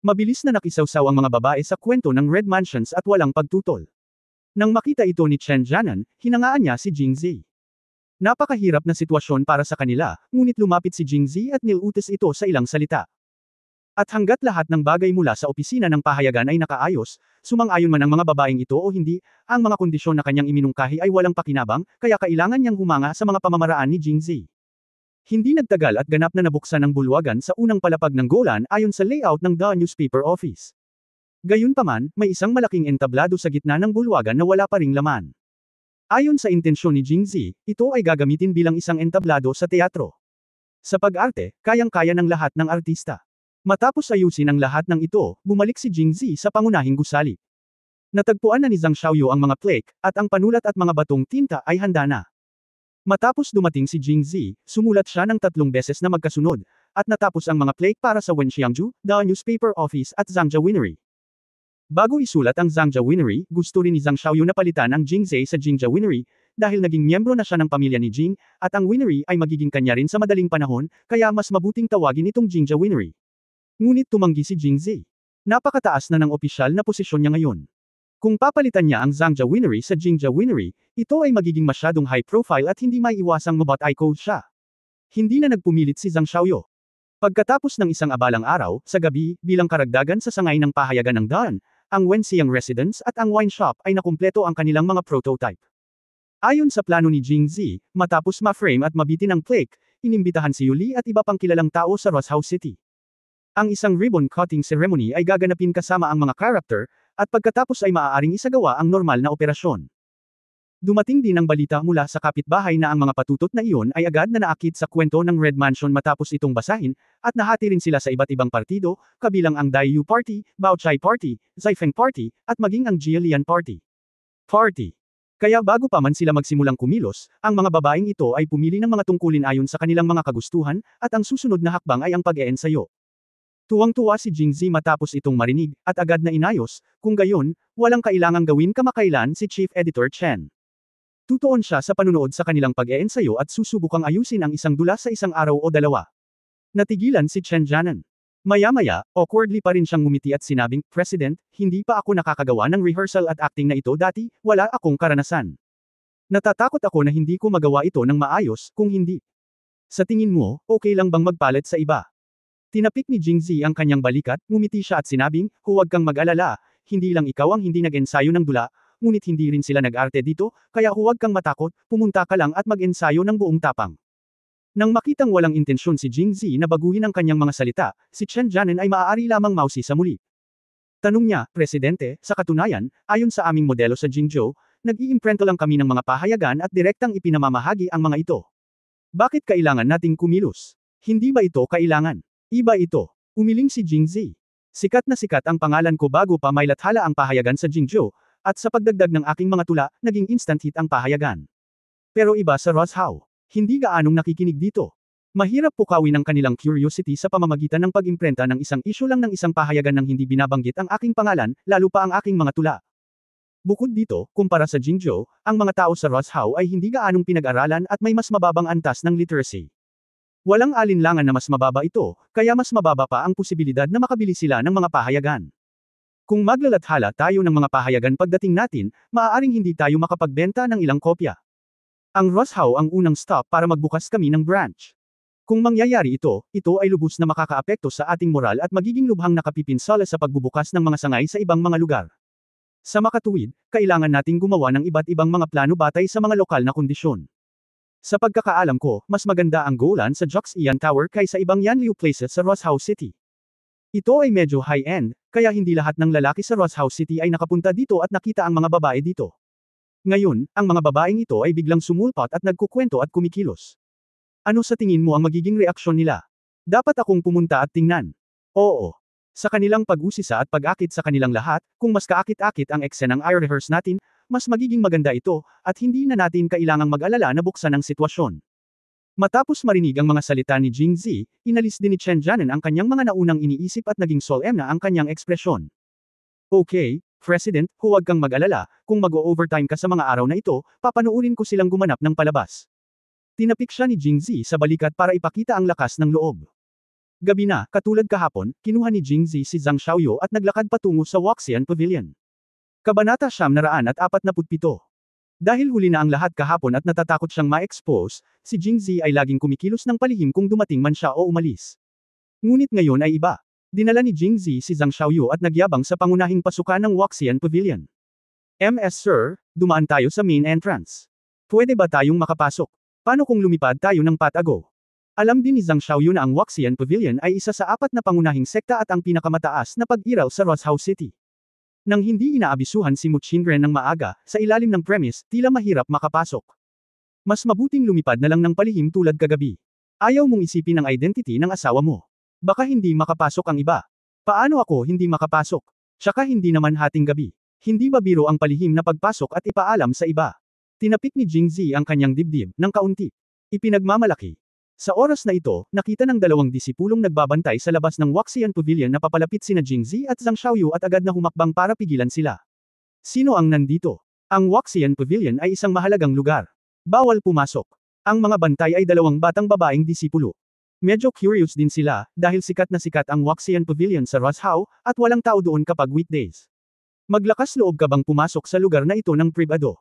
Mabilis na nakisawsaw ang mga babae sa kwento ng Red Mansions at walang pagtutol. Nang makita ito ni Chen Jianan, hinangaan niya si Jingzi. Napakahirap na sitwasyon para sa kanila, ngunit lumapit si Jingzi at nilutos ito sa ilang salita. At hanggat lahat ng bagay mula sa opisina ng pahayagan ay nakaayos, sumang-ayon man ang mga babaeng ito o hindi, ang mga kondisyon na kanyang iminungkahi ay walang pakinabang, kaya kailangan niyang humanga sa mga pamamaraan ni Jingzi. Hindi nagtagal at ganap na nabuksan ang bulwagan sa unang palapag ng Golan ayon sa layout ng The Newspaper Office. Gayunpaman, may isang malaking entablado sa gitna ng bulwagan na wala pa ring laman. Ayon sa intensyon ni Jingzi, ito ay gagamitin bilang isang entablado sa teatro. Sa pag-arte, kayang-kaya ng lahat ng artista. Matapos ayusin ang lahat ng ito, bumalik si Jingzi sa pangunahing gusali. Natagpuan na ni Zhang Xiaoyu ang mga plaque, at ang panulat at mga batong tinta ay handa na. Matapos dumating si Jingzi, sumulat siya ng 3 beses na magkasunod, at natapos ang mga plaque para sa Wenxiangju, The Newspaper Office at Zhangja Winery. Bago isulat ang Zhangja Winery, gusto rin ni Zhang Xiaoyu na palitan ang Jingzi sa Jingja Winery, dahil naging miyembro na siya ng pamilya ni Jing, at ang winery ay magiging kanya rin sa madaling panahon, kaya mas mabuting tawagin itong Jingja Winery. Ngunit tumanggi si Jingzi. Napakataas na ng opisyal na posisyon niya ngayon. Kung papalitan niya ang Zhangja Winery sa Jingja Winery, ito ay magiging masyadong high profile at hindi maiiwasang mabot-icode siya. Hindi na nagpumilit si Zhang Xiaoyu. Pagkatapos ng isang abalang araw, sa gabi, bilang karagdagan sa sangay ng pahayagan ng daan, ang Wenxiang Residence at ang wine shop ay nakumpleto ang kanilang mga prototype. Ayon sa plano ni Jingzi, matapos ma-frame at mabitin ang plaque, inimbitahan si Yuli at iba pang kilalang tao sa Rosehouse City. Ang isang ribbon cutting ceremony ay gaganapin kasama ang mga character, at pagkatapos ay maaaring isagawa ang normal na operasyon. Dumating din ang balita mula sa kapitbahay na ang mga patutot na iyon ay agad na naakit sa kwento ng Red Mansion matapos itong basahin, at nahati rin sila sa iba't ibang partido, kabilang ang Dai Yu Party, Baochai Party, Zaifeng Party, at maging ang Jialian Party. Kaya bago pa man sila magsimulang kumilos, ang mga babaeng ito ay pumili ng mga tungkulin ayon sa kanilang mga kagustuhan, at ang susunod na hakbang ay ang pag-eensayo. Tuwang-tuwa si Jingzi matapos itong marinig, at agad na inayos, kung gayon, walang kailangang gawin kamakailan si Chief Editor Chen. Tutuon siya sa panunood sa kanilang pag-eensayo at susubukang ayusin ang isang dula sa isang araw o dalawa. Natigilan si Chen Jianan. Maya-maya, awkwardly pa rin siyang ngumiti at sinabing, President, hindi pa ako nakakagawa ng rehearsal at acting na ito dati, wala akong karanasan. Natatakot ako na hindi ko magawa ito ng maayos, kung hindi. Sa tingin mo, okay lang bang magpalit sa iba? Tinapik ni Jingzi ang kanyang balikat, ngumiti siya at sinabing, huwag kang mag-alala, hindi lang ikaw ang hindi nag-ensayo ng dula, ngunit hindi rin sila nag-arte dito, kaya huwag kang matakot, pumunta ka lang at mag-ensayo ng buong tapang. Nang makitang walang intensyon si Jingzi na baguhin ang kanyang mga salita, si Chen Jianan ay maaari lamang mausi sa muli. Tanong niya, Presidente, sa katunayan, ayon sa aming modelo sa Jingzhou, nag-iimprento lang kami ng mga pahayagan at direktang ipinamamahagi ang mga ito. Bakit kailangan nating kumilos? Hindi ba ito kailangan? Iba ito. Umiling si Jingzi. Sikat na sikat ang pangalan ko bago pa mailathala ang pahayagan sa Jingzhou, at sa pagdagdag ng aking mga tula, naging instant hit ang pahayagan. Pero iba sa Rosehouse. Hindi gaanong nakikinig dito. Mahirap pukawin ang kanilang curiosity sa pamamagitan ng pag-imprenta ng isang issue lang ng isang pahayagan nang hindi binabanggit ang aking pangalan, lalo pa ang aking mga tula. Bukod dito, kumpara sa Jingzhou, ang mga tao sa Rosehouse ay hindi gaanong pinag-aralan at may mas mababang antas ng literacy. Walang alinlangan na mas mababa ito, kaya mas mababa pa ang posibilidad na makabili sila ng mga pahayagan. Kung maglalathala tayo ng mga pahayagan pagdating natin, maaaring hindi tayo makapagbenta ng ilang kopya. Ang Rosehouse ang unang stop para magbukas kami ng branch. Kung mangyayari ito, ito ay lubos na makakaapekto sa ating moral at magiging lubhang nakapipinsala sa pagbubukas ng mga sangay sa ibang mga lugar. Sa makatuwid, kailangan nating gumawa ng iba't ibang mga plano batay sa mga lokal na kondisyon. Sa pagkakaalam ko, mas maganda ang Golan sa Joxian Tower kaysa ibang Yanliu places sa Rosehouse City. Ito ay medyo high-end, kaya hindi lahat ng lalaki sa Rosehouse City ay nakapunta dito at nakita ang mga babae dito. Ngayon, ang mga babaeng ito ay biglang sumulpot at nagkukwento at kumikilos. Ano sa tingin mo ang magiging reaksyon nila? Dapat akong pumunta at tingnan. Oo. Sa kanilang pag-usisa at pag-akit sa kanilang lahat, kung mas kaakit-akit ang eksenang i-rehearse natin, mas magiging maganda ito, at hindi na natin kailangang mag-alala na buksan ang sitwasyon. Matapos marinig ang mga salita ni Jingzi, inalis din ni Chen Jianan ang kanyang mga naunang iniisip at naging solemn na ang kanyang ekspresyon. Okay, President, huwag kang mag-alala, kung mag-o-overtime ka sa mga araw na ito, papanoorin ko silang gumanap ng palabas. Tinapik siya ni Jingzi sa balikat para ipakita ang lakas ng loob. Gabi na, katulad kahapon, kinuha ni Jingzi si Zhang Xiaoyu at naglakad patungo sa Waxian Pavilion. Kabanata 447. Dahil huli na ang lahat kahapon at natatakot siyang ma-expose, si Jingzi ay laging kumikilos ng palihim kung dumating man siya o umalis. Ngunit ngayon ay iba. Dinala ni Jingzi si Zhang Xiaoyu at nagyabang sa pangunahing pasukan ng Wuxian Pavilion. MS Sir, dumaan tayo sa main entrance. Pwede ba tayong makapasok? Paano kung lumipad tayo ng patago? Alam din ni Zhang Xiaoyu na ang Wuxian Pavilion ay isa sa 4 na pangunahing sekta at ang pinakamataas na pag-iral sa Roshow City. Nang hindi inaabisuhan si Mu Qingren ng maaga, sa ilalim ng premise, tila mahirap makapasok. Mas mabuting lumipad na lang ng palihim tulad kagabi. Ayaw mong isipin ang identity ng asawa mo. Baka hindi makapasok ang iba. Paano ako hindi makapasok? Tsaka hindi naman hating gabi. Hindi ba biro ang palihim na pagpasok at ipaalam sa iba? Tinapik ni Jingzi ang kanyang dibdib ng kaunti. Ipinagmamalaki. Sa oras na ito, nakita ng 2 disipulong nagbabantay sa labas ng Wuxian Pavilion na papalapit sina Jingzi at Zhang Xiaoyu at agad na humakbang para pigilan sila. Sino ang nandito? Ang Wuxian Pavilion ay isang mahalagang lugar. Bawal pumasok. Ang mga bantay ay 2 batang babaeng disipulo. Medyo curious din sila, dahil sikat na sikat ang Wuxian Pavilion sa Roshow, at walang tao doon kapag weekdays. Maglakas loob ka bang pumasok sa lugar na ito ng pribado?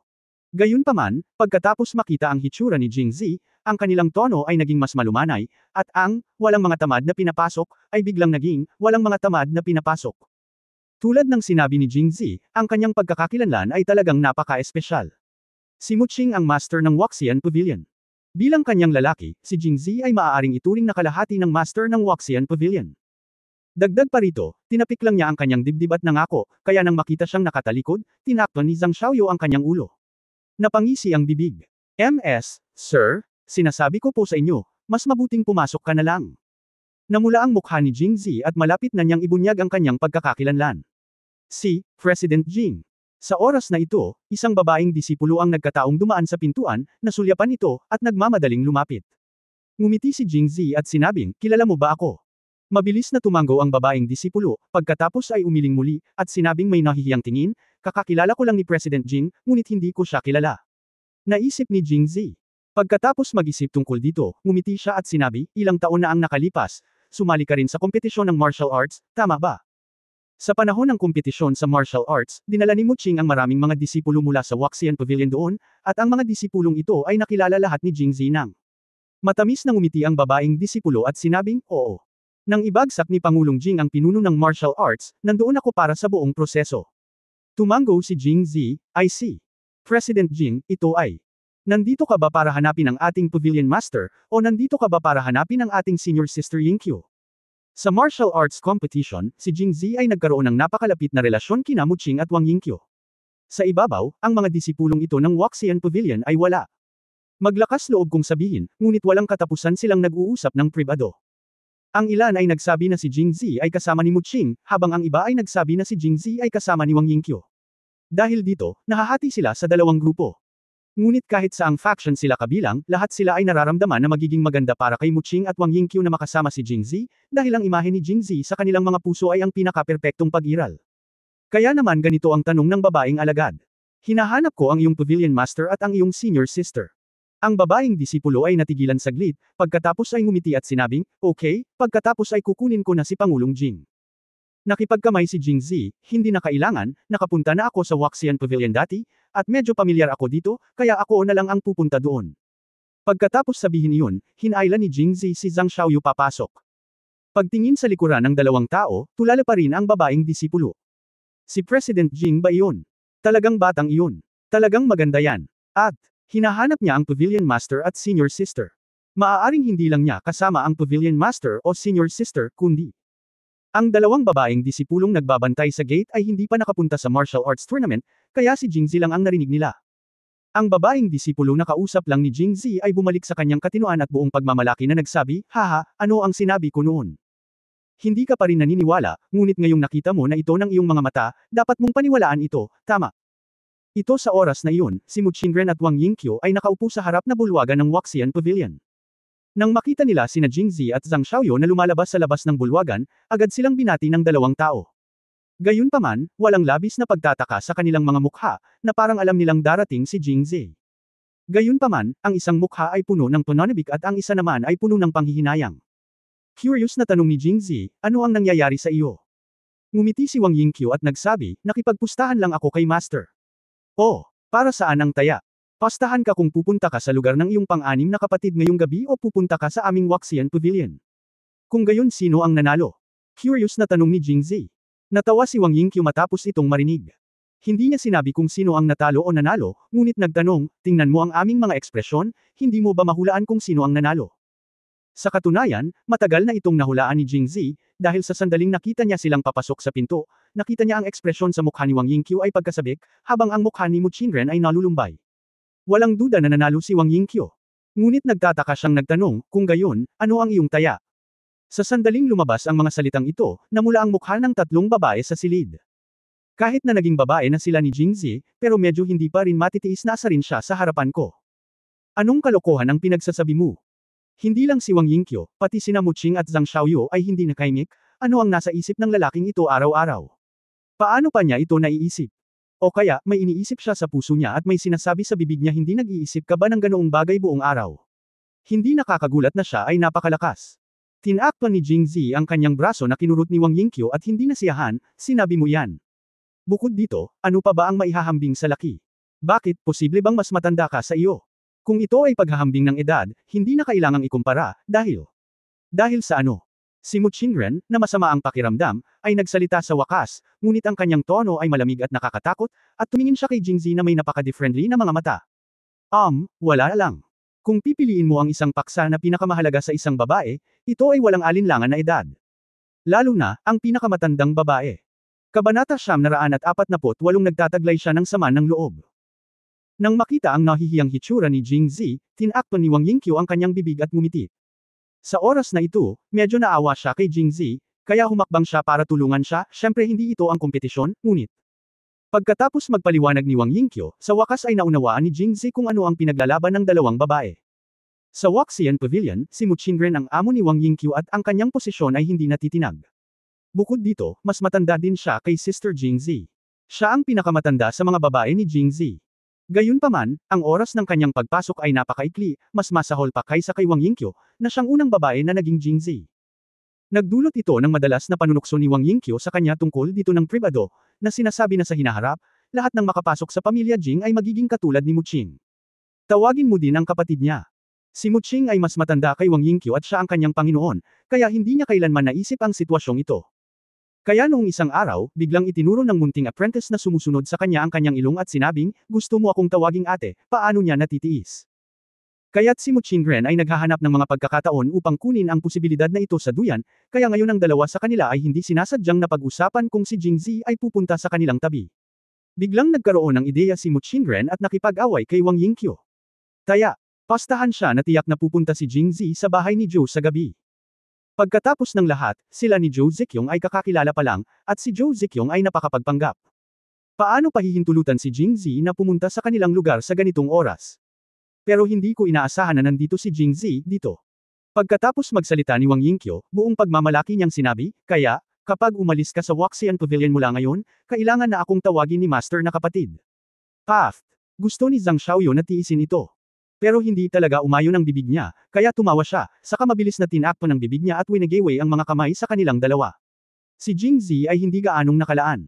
Gayunpaman, pagkatapos makita ang hitsura ni Jingzi, ang kanilang tono ay naging mas malumanay, at ang walang mga tamad na pinapasok ay biglang naging walang mga tamad na pinapasok. Tulad ng sinabi ni Jingzi, ang kanyang pagkakakilanlan ay talagang napaka-espesyal. Si Mu Qing ang master ng Wuxian Pavilion. Bilang kanyang lalaki, si Jingzi ay maaaring ituring na kalahati ng master ng Wuxian Pavilion. Dagdag pa rito, tinapik lang niya ang kanyang dibdib at nangako, kaya nang makita siyang nakatalikod, tinakpan ni Zhang Xiaoyu ang kanyang ulo. Napangisi ang bibig. MS, Sir, sinasabi ko po sa inyo, mas mabuting pumasok ka na lang. Namula ang mukha ni Jingzi at malapit na niyang ibunyag ang kanyang pagkakakilanlan. Si President Jing. Sa oras na ito, isang babaeng disipulo ang nagkataong dumaan sa pintuan, nasulyapan ito, at nagmamadaling lumapit. Ngumiti si Jingzi at sinabing, kilala mo ba ako? Mabilis na tumango ang babaeng disipulo, pagkatapos ay umiling muli, at sinabing may nahihiyang tingin, kakakilala ko lang ni President Jing, ngunit hindi ko siya kilala. Naisip ni Jingzi. Pagkatapos mag-isip tungkol dito, ngumiti siya at sinabi, ilang taon na ang nakalipas, sumali ka rin sa kompetisyon ng martial arts, tama ba? Sa panahon ng kompetisyon sa martial arts, dinala ni Mu Qing ang maraming mga disipulo mula sa Wuxian Pavilion doon, at ang mga disipulong ito ay nakilala lahat ni Jingzi nang. Matamis na ngumiti ang babaeng disipulo at sinabing, oo. Nang ibagsak ni Pangulong Jing ang pinuno ng martial arts, nandoon ako para sa buong proseso. Tumango si Jingzi, I see. President Jing, ito ay. Nandito ka ba para hanapin ang ating Pavilion Master, o nandito ka ba para hanapin ang ating senior sister Yingqiu? Sa martial arts competition, si Jingzi ay nagkaroon ng napakalapit na relasyon kina Mu Qing at Wang Yingqiu. Sa ibabaw, ang mga disipulong ito ng Wuxian Pavilion ay wala. Maglakas loob kong sabihin, ngunit walang katapusan silang nag-uusap ng pribado. Ang ilan ay nagsabi na si Jingzi ay kasama ni Mu Qing, habang ang iba ay nagsabi na si Jingzi ay kasama ni Wang Yingqiu. Dahil dito, nahahati sila sa 2 grupo. Ngunit kahit saang faction sila kabilang, lahat sila ay nararamdaman na magiging maganda para kay Mu Qing at Wang Yingqiu na makasama si Jingzi, dahil ang imahe ni Jingzi sa kanilang mga puso ay ang pinaka-perpektong pag-iral. Kaya naman ganito ang tanong ng babaeng alagad. Hinahanap ko ang iyong Pavilion Master at ang iyong senior sister. Ang babaeng disipulo ay natigilan saglit, pagkatapos ay ngumiti at sinabing, okay, pagkatapos ay kukunin ko na si Pangulong Jing. Nakipagkamay si Jingzi, hindi na kailangan, nakapunta na ako sa Wuxian Pavilion dati, at medyo pamilyar ako dito, kaya ako na lang ang pupunta doon. Pagkatapos sabihin iyon, hinailan ni Jingzi si Zhang Xiaoyu papasok. Pagtingin sa likuran ng 2 tao, tulala pa rin ang babaeng disipulo. Si President Jing ba iyon? Talagang batang iyon. Talagang maganda yan. At, hinahanap niya ang Pavilion Master at Senior Sister. Maaaring hindi lang niya kasama ang Pavilion Master o Senior Sister, kundi ang 2 babaeng disipulong nagbabantay sa gate ay hindi pa nakapunta sa martial arts tournament, kaya si Jingzi lang ang narinig nila. Ang babaeng disipulo na kausap lang ni Jingzi ay bumalik sa kanyang katinoan at buong pagmamalaki na nagsabi, haha, ano ang sinabi ko noon? Hindi ka pa rin naniniwala, ngunit ngayong nakita mo na ito ng iyong mga mata, dapat mong paniwalaan ito, tama. Ito sa oras na iyon, si Mu Qingren at Wang Yingqiu ay nakaupo sa harap na bulwagan ng Wuxian Pavilion. Nang makita nila sina Jingzi at Zhang Xiaoyu na lumalabas sa labas ng bulwagan, agad silang binati ng 2 tao. Gayunpaman, walang labis na pagtataka sa kanilang mga mukha, na parang alam nilang darating si Jingzi. Gayunpaman, ang isang mukha ay puno ng pananabik at ang isa naman ay puno ng panghihinayang. Curious na tanong ni Jingzi, ano ang nangyayari sa iyo? Ngumiti si Wang Yingqiu at nagsabi, nakipagpustahan lang ako kay Master. Oh, para saan ang taya? Pastahan ka kung pupunta ka sa lugar ng iyong pang-anim na kapatid ngayong gabi o pupunta ka sa aming Wuxian Pavilion. Kung gayon sino ang nanalo? Curious na tanong ni Jingzi. Natawa si Wang Yingqiu matapos itong marinig. Hindi niya sinabi kung sino ang natalo o nanalo, ngunit nagtanong, tingnan mo ang aming mga ekspresyon, hindi mo ba mahulaan kung sino ang nanalo? Sa katunayan, matagal na itong nahulaan ni Jingzi, dahil sa sandaling nakita niya silang papasok sa pinto, nakita niya ang ekspresyon sa mukha ni Wang Yingqiu ay pagkasabik, habang ang mukha ni Mu Qingren ay nalulumbay. Walang duda na nanalo si Wang Yingqiu. Ngunit nagtataka siyang nagtanong, kung gayon, ano ang iyong taya? Sa sandaling lumabas ang mga salitang ito, namula ang mukha ng tatlong babae sa silid. Kahit na naging babae na sila ni Jingzi, pero medyo hindi pa rin matitiis na asa rin siya sa harapan ko. Anong kalokohan ang pinagsasabi mo? Hindi lang si Wang Yingqiu, pati sina Mu Qing at Zhang Xiaoyu ay hindi nakaimik, ano ang nasa isip ng lalaking ito araw-araw? Paano pa niya ito naiisip? O kaya, may iniisip siya sa puso niya at may sinasabi sa bibig niya hindi nag-iisip ka ba ng ganoong bagay buong araw? Hindi nakakagulat na siya ay napakalakas. Tinakpan ni Jingzi ang kanyang braso na kinurot ni Wang Yingqiu at hindi nasiyahan, sinabi mo yan. Bukod dito, ano pa ba ang maihahambing sa laki? Bakit, posible bang mas matanda ka sa iyo? Kung ito ay paghahambing ng edad, hindi na kailangang ikumpara, dahil sa ano? Si Mu Qingren, na masama ang pakiramdam, ay nagsalita sa wakas, ngunit ang kanyang tono ay malamig at nakakatakot, at tumingin siya kay Jingzi na may napaka-friendly na mga mata. Wala lang. Kung pipiliin mo ang isang paksa na pinakamahalaga sa isang babae, ito ay walang alinlangan na edad. Lalo na, ang pinakamatandang babae. Kabanata 148 nagtataglay siya ng sama ng loob. Nang makita ang nahihiyang hitsura ni Jingzi, tinakpan ni Wang Yingqiu ang kanyang bibig at ngumiti. Sa oras na ito, medyo naawa siya kay Jingzi, kaya humakbang siya para tulungan siya, syempre hindi ito ang kompetisyon, ngunit. Pagkatapos magpaliwanag ni Wang Yingqiu, sa wakas ay naunawaan ni Jingzi kung ano ang pinaglalaban ng dalawang babae. Sa Waxian Pavilion, si Mu Qingren ang amo ni Wang Yingqiu at ang kanyang posisyon ay hindi natitinag. Bukod dito, mas matanda din siya kay Sister Jingzi. Siya ang pinakamatanda sa mga babae ni Jingzi. Gayunpaman, ang oras ng kanyang pagpasok ay napakaikli, mas masahol pa kaysa kay Wang Yingqiu, na siyang unang babae na naging Jingzi. Nagdulot ito ng madalas na panunukso ni Wang Yingqiu sa kanya tungkol dito ng pribado, na sinasabi na sa hinaharap, lahat ng makapasok sa pamilya Jing ay magiging katulad ni Mu Qing. Tawagin mo din ang kapatid niya. Si Mu Qing ay mas matanda kay Wang Yingqiu at siya ang kanyang Panginoon, kaya hindi niya kailanman naisip ang sitwasyong ito. Kaya noong isang araw, biglang itinuro ng munting apprentice na sumusunod sa kanya ang kanyang ilong at sinabing, gusto mo akong tawaging ate, paano niya natitiis? Kaya't si Mu Qingren ay naghahanap ng mga pagkakataon upang kunin ang posibilidad na ito sa duyan, kaya ngayon ang dalawa sa kanila ay hindi sinasadyang napag-usapan kung si Jingzi ay pupunta sa kanilang tabi. Biglang nagkaroon ng ideya si Mu Qingren at nakipag-away kay Wang Yingqiu. Pastahan siya na tiyak na pupunta si Jingzi sa bahay ni Zhou sa gabi. Pagkatapos ng lahat, sila ni Zhou Ziqiong ay kakakilala pa lang, at si Zhou Ziqiong ay napakapagpanggap. Paano pahihintulutan si Jingzi na pumunta sa kanilang lugar sa ganitong oras? Pero hindi ko inaasahan na nandito si Jingzi dito. Pagkatapos magsalita ni Wang Yingqiu, buong pagmamalaki niyang sinabi, kaya, kapag umalis ka sa Waxian Pavilion mula ngayon, kailangan na akong tawagin ni Master na kapatid. Paft. Gusto ni Zhang Xiaoyu na tiisin ito. Pero hindi talaga umayon ang bibig niya, kaya tumawa siya, saka mabilis na tinakpan ng bibig niya at winagaway ang mga kamay sa kanilang dalawa. Si Jingzi ay hindi gaanong nakalaan.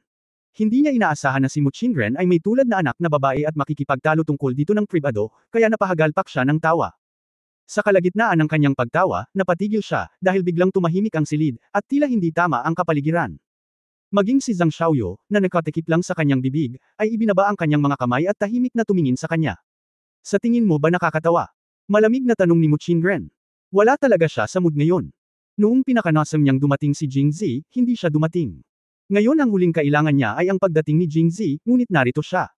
Hindi niya inaasahan na si Mu Qingren ay may tulad na anak na babae at makikipagtalo tungkol dito ng pribado, kaya napahagalpak siya ng tawa. Sa kalagitnaan ng kanyang pagtawa, napatigil siya, dahil biglang tumahimik ang silid, at tila hindi tama ang kapaligiran. Maging si Zhang Xiaoyu, na nakatikip lang sa kanyang bibig, ay ibinaba ang kanyang mga kamay at tahimik na tumingin sa kanya. Sa tingin mo ba nakakatawa? Malamig na tanong ni Mu Qingren. Wala talaga siya sa mood ngayon. Noong pinakanasam niyang dumating si Jingzi, hindi siya dumating. Ngayon ang huling kailangan niya ay ang pagdating ni Jingzi, ngunit narito siya.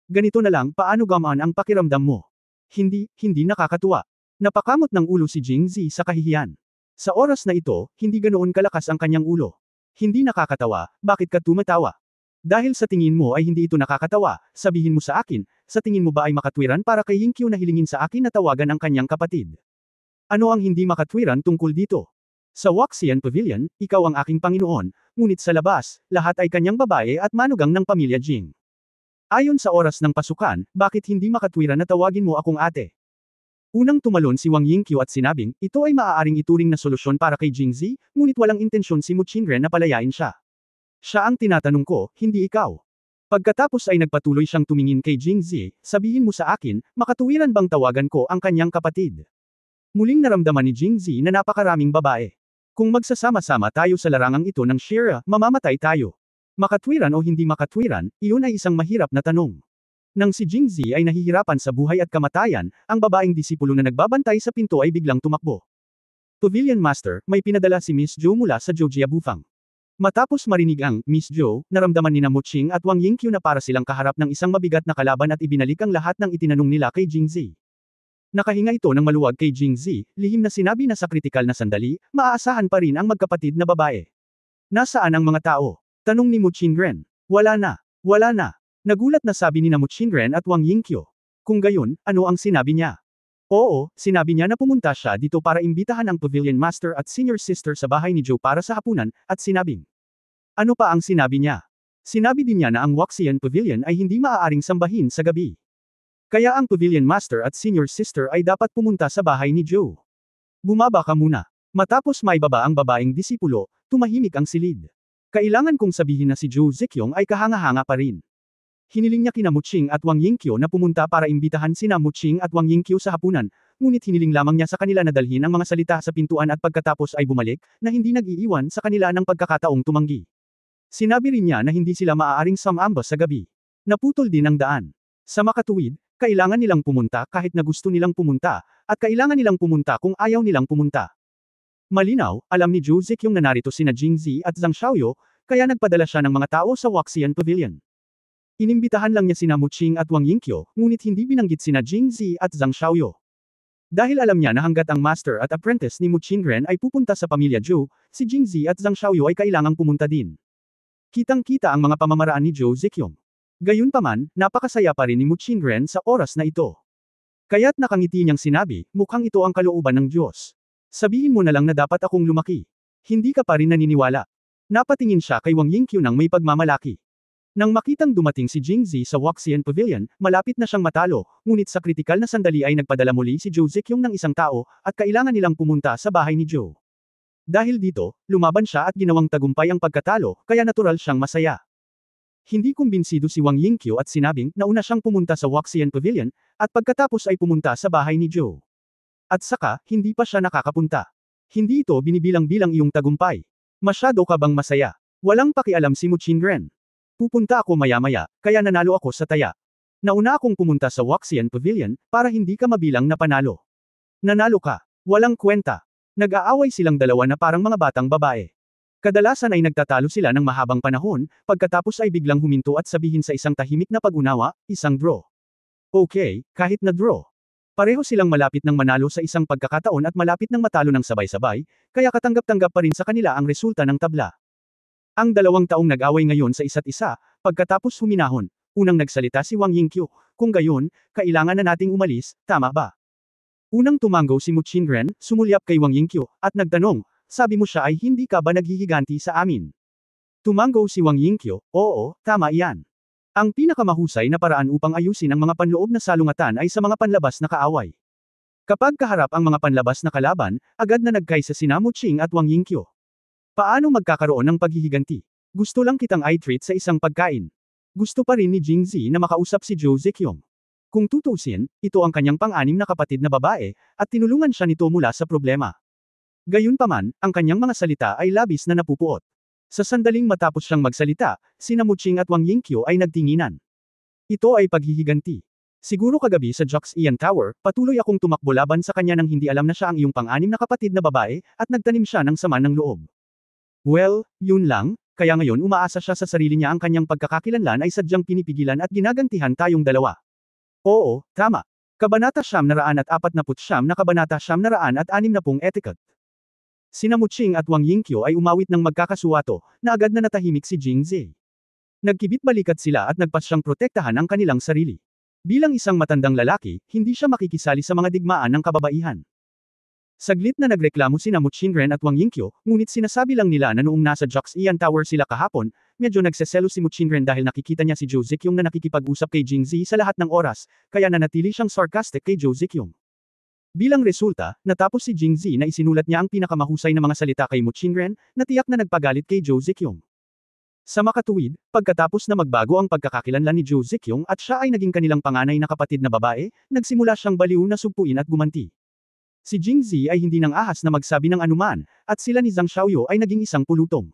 Ganito na lang, paano gamaan ang pakiramdam mo? Hindi nakakatuwa. Napakamot ng ulo si Jingzi sa kahihiyan. Sa oras na ito, hindi ganoon kalakas ang kanyang ulo. Hindi nakakatawa, bakit ka tumatawa? Dahil sa tingin mo ay hindi ito nakakatawa, sabihin mo sa akin, sa tingin mo ba ay makatwiran para kay Yingqiu na hilingin sa akin na tawagan ang kanyang kapatid? Ano ang hindi makatwiran tungkol dito? Sa Waxian Pavilion, ikaw ang aking Panginoon, ngunit sa labas, lahat ay kanyang babae at manugang ng pamilya Jing. Ayon sa oras ng pasukan, bakit hindi makatwiran na tawagin mo akong ate? Unang tumalon si Wang Yingqiu at sinabing, ito ay maaaring ituring na solusyon para kay Jingzi, ngunit walang intensyon si Mu Qingren na palayain siya. Siya ang tinatanong ko, hindi ikaw. Pagkatapos ay nagpatuloy siyang tumingin kay Jingzi, sabihin mo sa akin, makatuwiran bang tawagan ko ang kanyang kapatid? Muling naramdaman ni Jingzi na napakaraming babae. Kung magsasama-sama tayo sa larangang ito ng Shira, mamamatay tayo. Makatwiran o hindi makatwiran, iyon ay isang mahirap na tanong. Nang si Jingzi ay nahihirapan sa buhay at kamatayan, ang babaeng disipulo na nagbabantay sa pinto ay biglang tumakbo. Pavilion Master, may pinadala si Miss Zhou mula sa Jojia Bufang. Matapos marinig ang Miss Zhou, naramdaman ni Muqing at Wang Yingqiu na para silang kaharap ng isang mabigat na kalaban at ibinalik ang lahat ng itinanong nila kay Jingzi. Nakahinga ito ng maluwag kay Jingzi, lihim na sinabi na sa kritikal na sandali, maaasahan pa rin ang magkapatid na babae. Nasaan ang mga tao? Tanong ni Muqing Ren. Wala na. Wala na. Nagulat na sabi ni Muqing Ren at Wang Yingqiu. Kung gayon, ano ang sinabi niya? Oo, sinabi niya na pumunta siya dito para imbitahan ang Pavilion Master at Senior Sister sa bahay ni Zhou para sa hapunan, at sinabing. Ano pa ang sinabi niya? Sinabi din niya na ang Waxian Pavilion ay hindi maaaring sambahin sa gabi. Kaya ang Pavilion Master at Senior Sister ay dapat pumunta sa bahay ni Zhou. Bumaba ka muna. Matapos maibaba ang babaeng disipulo, tumahimik ang silid. Kailangan kong sabihin na si Zhou Ziqiong ay kahanga-hanga pa rin. Hiniling niya kina Muqing at Wang Yingqiu na pumunta para imbitahan sina Muqing at Wang Yingqiu sa hapunan, ngunit hiniling lamang niya sa kanila na dalhin ang mga salita sa pintuan at pagkatapos ay bumalik, na hindi nag-iiwan sa kanila ng pagkakataong tumanggi. Sinabi rin niya na hindi sila maaaring sumambas sa gabi. Naputol din ang daan. Sa makatuwid, kailangan nilang pumunta kahit na gusto nilang pumunta, at kailangan nilang pumunta kung ayaw nilang pumunta. Malinaw, alam ni Zhou Ziqiong na narito sina Jingzi at Zhang Xiaoyu, kaya nagpadala siya ng mga tao sa Waxian Pavilion. Inimbitahan lang niya sina Muqing at Wang Yingqiu, ngunit hindi binanggit sina Jingzi at Zhang Xiaoyu. Dahil alam niya na hanggat ang master at apprentice ni Muqing Ren ay pupunta sa pamilya Zhou, si Jingzi at Zhang Xiaoyu ay kailangang pumunta din. Kitang-kita ang mga pamamaraan ni Zhou Ziqiong. Gayunpaman, napakasaya pa rin ni Muqing Ren sa oras na ito. Kaya't nakangiti niyang sinabi, mukhang ito ang kalooban ng Diyos. Sabihin mo na lang na dapat akong lumaki. Hindi ka pa rin naniniwala. Napatingin siya kay Wang Yingqiu nang may pagmamalaki. Nang makitang dumating si Jingzi sa Waxian Pavilion, malapit na siyang matalo, ngunit sa kritikal na sandali ay nagpadala muli si Zhou Ziqiong ng isang tao, at kailangan nilang pumunta sa bahay ni Zhou. Dahil dito, lumaban siya at ginawang tagumpay ang pagkatalo, kaya natural siyang masaya. Hindi kumbinsido si Wang Yingqiu at sinabing, nauna siyang pumunta sa Waxian Pavilion, at pagkatapos ay pumunta sa bahay ni Zhou. At saka, hindi pa siya nakakapunta. Hindi ito binibilang-bilang iyong tagumpay. Masyado ka bang masaya? Walang pakialam si Muqing Ren. Pupunta ako maya-maya, kaya nanalo ako sa taya. Nauna akong pumunta sa Waxian Pavilion, para hindi ka mabilang na panalo. Nanalo ka. Walang kwenta. Nag-aaway silang dalawa na parang mga batang babae. Kadalasan ay nagtatalo sila ng mahabang panahon, pagkatapos ay biglang huminto at sabihin sa isang tahimik na pag-unawa, isang draw. Okay, kahit na draw. Pareho silang malapit ng manalo sa isang pagkakataon at malapit ng matalo ng sabay-sabay, kaya katanggap-tanggap pa rin sa kanila ang resulta ng tabla. Ang dalawang taong nag-away ngayon sa isa't isa, pagkatapos huminahon, unang nagsalita si Wang Yingqiu, kung gayon, kailangan na nating umalis, tama ba? Unang tumanggo si Muqing Ren, sumulyap kay Wang Yingqiu, at nagtanong, sabi mo siya ay hindi ka ba naghihiganti sa amin? Tumanggo si Wang Yingqiu, oo, tama iyan. Ang pinakamahusay na paraan upang ayusin ang mga panloob na salungatan ay sa mga panlabas na kaaway. Kapag kaharap ang mga panlabas na kalaban, agad na nagkaisa sina Muqing at Wang Yingqiu. Paano magkakaroon ng paghihiganti? Gusto lang kitang i-treat sa isang pagkain. Gusto pa rin ni Jingzi na makausap si Zhou Ziqiong. Kung tutusin, ito ang kanyang pang-anim na kapatid na babae, at tinulungan siya nito mula sa problema. Gayunpaman, ang kanyang mga salita ay labis na napupuot. Sa sandaling matapos siyang magsalita, sina Muqing at Wang Yingqiu ay nagtinginan. Ito ay paghihiganti. Siguro kagabi sa Joxian Tower, patuloy akong tumakbo laban sa kanya nang hindi alam na siya ang iyong pang-anim na kapatid na babae, at nagtanim siya ng sama ng loob. Well, yun lang, kaya ngayon umaasa siya sa sarili niya ang kanyang pagkakakilanlan ay sadyang pinipigilan at ginagantihan tayong dalawa. Oo, tama. Kabanata 949 na Kabanata 960 Etiquette. Sina Muqing at Wang Yingqiu ay umawit ng magkakasuwato, na agad na natahimik si Jingzi. Nagkibit-balikat sila at nagpasyang protektahan ang kanilang sarili. Bilang isang matandang lalaki, hindi siya makikisali sa mga digmaan ng kababaihan. Saglit na nagreklamo sina Muqing Ren at Wang Yingqiu, ngunit sinasabi lang nila na noong nasa Joxian Tower sila kahapon, medyo nagseselo si Muqing Ren dahil nakikita niya si Zhou Ziqiong na nakikipag-usap kay Jingzi sa lahat ng oras, kaya nanatili siyang sarcastic kay Zhou Ziqiong. Bilang resulta, natapos si Jingzi na isinulat niya ang pinakamahusay na mga salita kay Muqing Ren, na tiyak na nagpagalit kay Zhou Ziqiong. Sa makatuwid, pagkatapos na magbago ang pagkakakilanlan ni Zhou Ziqiong at siya ay naging kanilang panganay na kapatid na babae, nagsimula siyang baliw na sugpuin at gumanti. Si Jingzi ay hindi nang ahas na magsabi ng anuman, at sila ni Zhang Xiaoyu ay naging isang pulutong.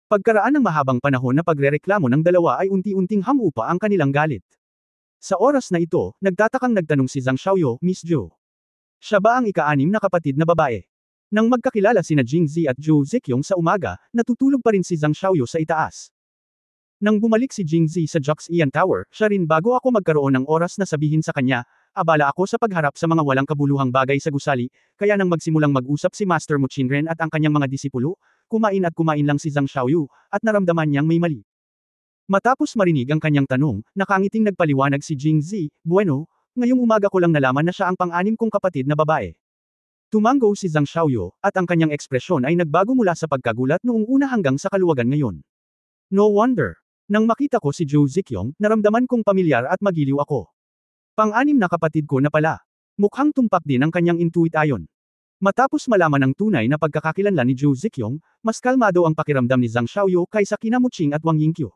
Pagkaraan ng mahabang panahon na pagrereklamo ng dalawa ay unti-unting hamupa ang kanilang galit. Sa oras na ito, nagtatakang nagtanong si Zhang Xiaoyu, Miss Zhou. Siya ba ang ika-6 na kapatid na babae? Nang magkakilala sina Jingzi at Zhou Ziqiong sa umaga, natutulog pa rin si Zhang Xiaoyu sa itaas. Nang bumalik si Jingzi sa Joxian Tower, siya rin bago ako magkaroon ng oras na sabihin sa kanya, abala ako sa pagharap sa mga walang kabuluhang bagay sa gusali, kaya nang magsimulang mag-usap si Master Mu Qinren at ang kanyang mga disipulo, kumain lang si Zhang Xiaoyu, at naramdaman niyang may mali. Matapos marinig ang kanyang tanong, nakangiting nagpaliwanag si Jingzi, bueno, ngayong umaga ko lang nalaman na siya ang pang-6 kong kapatid na babae. Tumango si Zhang Xiaoyu, at ang kanyang ekspresyon ay nagbago mula sa pagkagulat noong una hanggang sa kaluwagan ngayon. No wonder. Nang makita ko si Zhou Ziqiong, naramdaman kong pamilyar at magiliw ako. Pang-6 na kapatid ko na pala. Mukhang tumpak din ang kanyang intuit ayon. Matapos malaman ang tunay na pagkakakilanlan ni Zhou Ziqiong, mas kalmado ang pakiramdam ni Zhang Xiaoyu kaysa kina Mu Qing at Wang Yingqiu.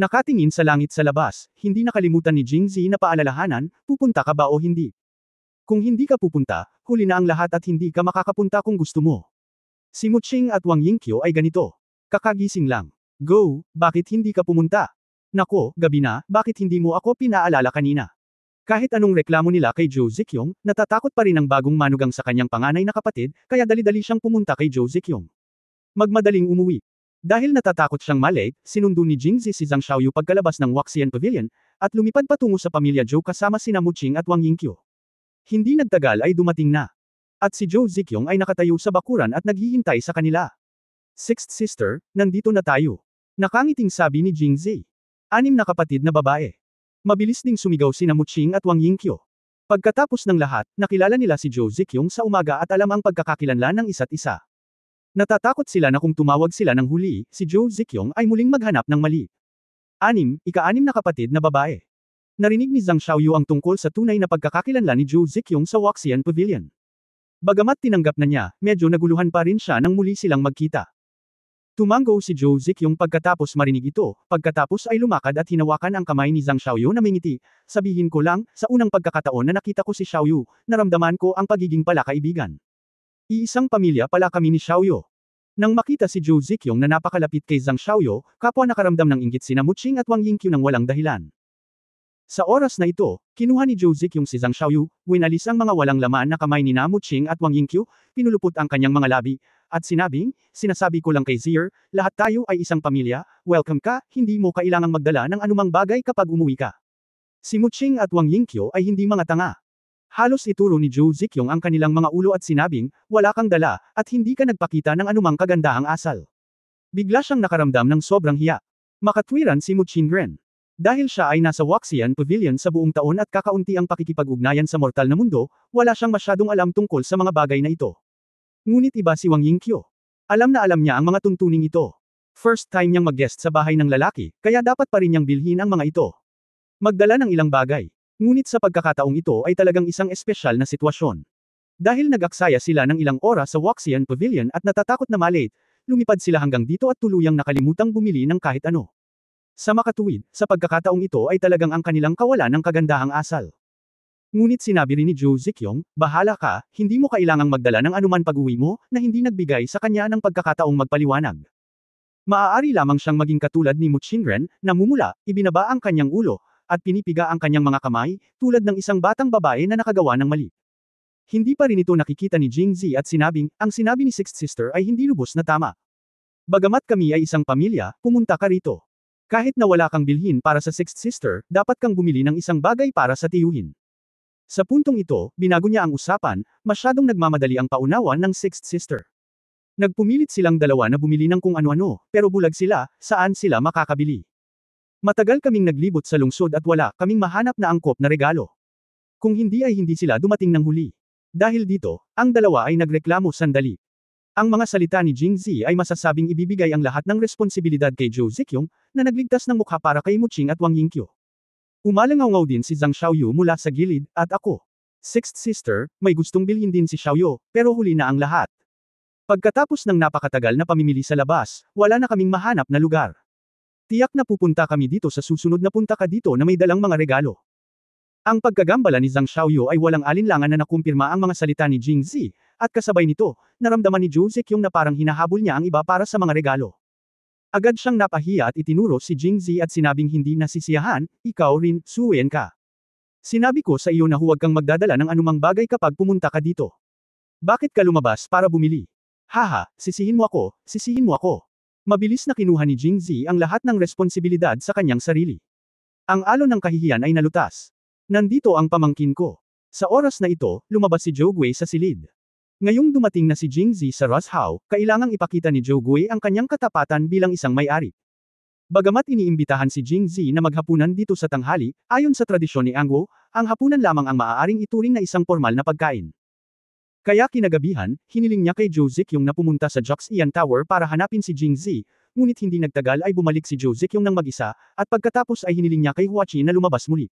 Nakatingin sa langit sa labas, hindi nakalimutan ni Jingzi na paalalahanan, pupunta ka ba o hindi? Kung hindi ka pupunta, huli na ang lahat at hindi ka makakapunta kung gusto mo. Si Mu Qing at Wang Yingqiu ay ganito. Kakagising lang. Go, bakit hindi ka pumunta? Nako, gabi na, bakit hindi mo ako pinaalala kanina? Kahit anong reklamo nila kay Zhou Ziqiong, natatakot pa rin ang bagong manugang sa kanyang panganay na kapatid, kaya dali-dali siyang pumunta kay Zhou Ziqiong. Magmadaling umuwi. Dahil natatakot siyang malate, sinundo ni Jingzi si Zhang Xiaoyu pagkalabas ng Waxian Pavilion, at lumipad patungo sa pamilya Zhou kasama sina Mu Qing at Wang Yingqiu. Hindi nagtagal ay dumating na. At si Zhou Ziqiong ay nakatayo sa bakuran at naghihintay sa kanila. Sixth sister, nandito na tayo. Nakangiting sabi ni Jingzi. 6 na kapatid na babae. Mabilis ding sumigaw sina Mu Qing at Wang Yingqiu. Pagkatapos ng lahat, nakilala nila si Zhou Ziqiong sa umaga at alam ang pagkakakilanlan ng isa't isa. Natatakot sila na kung tumawag sila ng huli, si Zhou Ziqiong ay muling maghanap ng mali. 6, ika-6 na kapatid na babae. Narinig ni Zhang Xiaoyu ang tungkol sa tunay na pagkakakilanlan ni Zhou Ziqiong sa Waxian Pavilion. Bagamat tinanggap na niya, medyo naguluhan pa rin siya nang muli silang magkita. Tumango si Zhou Ziqiong pagkatapos marinig ito, pagkatapos ay lumakad at hinawakan ang kamay ni Zhang Xiaoyu na mingiti. Sabihin ko lang, sa unang pagkakataon na nakita ko si Xiaoyu, naramdaman ko ang pagiging palakaibigan. Iisang pamilya pala kami ni Xiaoyu. Nang makita si Zhou Ziqiong na napakalapit kay Zhang Xiaoyu, kapwa nakaramdam ng inggit sina Mu Qing at Wang Yingqiu nang walang dahilan. Sa oras na ito, kinuha ni Zhou Ziqiong si Zhang Xiaoyu, winalis ang mga walang laman na kamay ni Mu Qing at Wang Yingqiu, pinulupot ang kanyang mga labi, at sinabing, sinasabi ko lang kay Zier, lahat tayo ay isang pamilya, welcome ka, hindi mo kailangang magdala ng anumang bagay kapag umuwi ka. Si Mu Qing at Wang Yingqiu ay hindi mga tanga. Halos ituro ni Zhou Ziqiong ang kanilang mga ulo at sinabing, wala kang dala, at hindi ka nagpakita ng anumang kagandahang asal. Bigla siyang nakaramdam ng sobrang hiya. Makatwiran si Mu Qinren. Dahil siya ay nasa Waxian Pavilion sa buong taon at kakaunti ang pakikipag-ugnayan sa mortal na mundo, wala siyang masyadong alam tungkol sa mga bagay na ito. Ngunit iba si Wang Yingqiu. Alam na alam niya ang mga tuntuning ito. First time niyang mag-guest sa bahay ng lalaki, kaya dapat pa rin niyang bilhin ang mga ito. Magdala ng ilang bagay. Ngunit sa pagkakataong ito ay talagang isang espesyal na sitwasyon. Dahil nag-aksaya sila ng ilang oras sa Waxian Pavilion at natatakot na malate, lumipad sila hanggang dito at tuluyang nakalimutang bumili ng kahit ano. Sa makatuwid, sa pagkakataong ito ay talagang ang kanilang kawalan ng kagandahang asal. Ngunit sinabi rin ni Zhou Ziqiong, bahala ka, hindi mo kailangang magdala ng anuman pag-uwi mo, na hindi nagbigay sa kanya ng pagkakataong magpaliwanag. Maaari lamang siyang maging katulad ni Mu Qinren, na mumula, ibinaba ang kanyang ulo, at pinipiga ang kanyang mga kamay, tulad ng isang batang babae na nakagawa ng mali. Hindi pa rin ito nakikita ni Jingzi at sinabing, ang sinabi ni Sixth Sister ay hindi lubos na tama. Bagamat kami ay isang pamilya, pumunta ka rito. Kahit na wala kang bilhin para sa Sixth Sister, dapat kang bumili ng isang bagay para sa tiyuhin. Sa puntong ito, binago niya ang usapan, masyadong nagmamadali ang paunawan ng Sixth Sister. Nagpumilit silang dalawa na bumili ng kung ano-ano, pero bulag sila, saan sila makakabili. Matagal kaming naglibot sa lungsod at wala kaming mahanap na angkop na regalo. Kung hindi ay hindi sila dumating ng huli. Dahil dito, ang dalawa ay nagreklamo sandali. Ang mga salita ni Jingzi ay masasabing ibibigay ang lahat ng responsibilidad kay Zhou Ziqiong, na nagligtas ng mukha para kay Mu Qing at Wang Yingqiu. Umalangaw din si Zhang Xiaoyu mula sa gilid, at ako. Sixth Sister, may gustong bilhin din si Xiaoyu, pero huli na ang lahat. Pagkatapos ng napakatagal na pamimili sa labas, wala na kaming mahanap na lugar. Tiyak na pupunta kami dito sa susunod na punta ka dito na may dalang mga regalo. Ang pagkagambala ni Zhang Xiaoyu ay walang alinlangan na nakumpirma ang mga salita ni Jing Zi, at kasabay nito, naramdaman ni Zhou Ziqiong na parang hinahabol niya ang iba para sa mga regalo. Agad siyang napahiya at itinuro si Jing Zi at sinabing hindi nasisiyahan, ikaw rin, suwayan ka. Sinabi ko sa iyo na huwag kang magdadala ng anumang bagay kapag pumunta ka dito. Bakit ka lumabas para bumili? Haha, sisihin mo ako, sisihin mo ako. Mabilis na kinuha ni Jing Zi ang lahat ng responsibilidad sa kanyang sarili. Ang alon ng kahihiyan ay nalutas. Nandito ang pamangkin ko. Sa oras na ito, lumabas si Zhou Gui sa silid. Ngayong dumating na si Jing Zi sa Roshao, kailangang ipakita ni Zhou Gui ang kanyang katapatan bilang isang may-ari. Bagamat iniimbitahan si Jing Zi na maghapunan dito sa tanghali, ayon sa tradisyon ni Angguo, ang hapunan lamang ang maaaring ituring na isang formal na pagkain. Kaya kinagabihan, hiniling niya kay Zhou Ziqiong na pumunta sa Joxian Tower para hanapin si Jing Zi, ngunit hindi nagtagal ay bumalik si Zhou Ziqiong ng mag-isa, at pagkatapos ay hiniling niya kay Hua Qi na lumabas muli.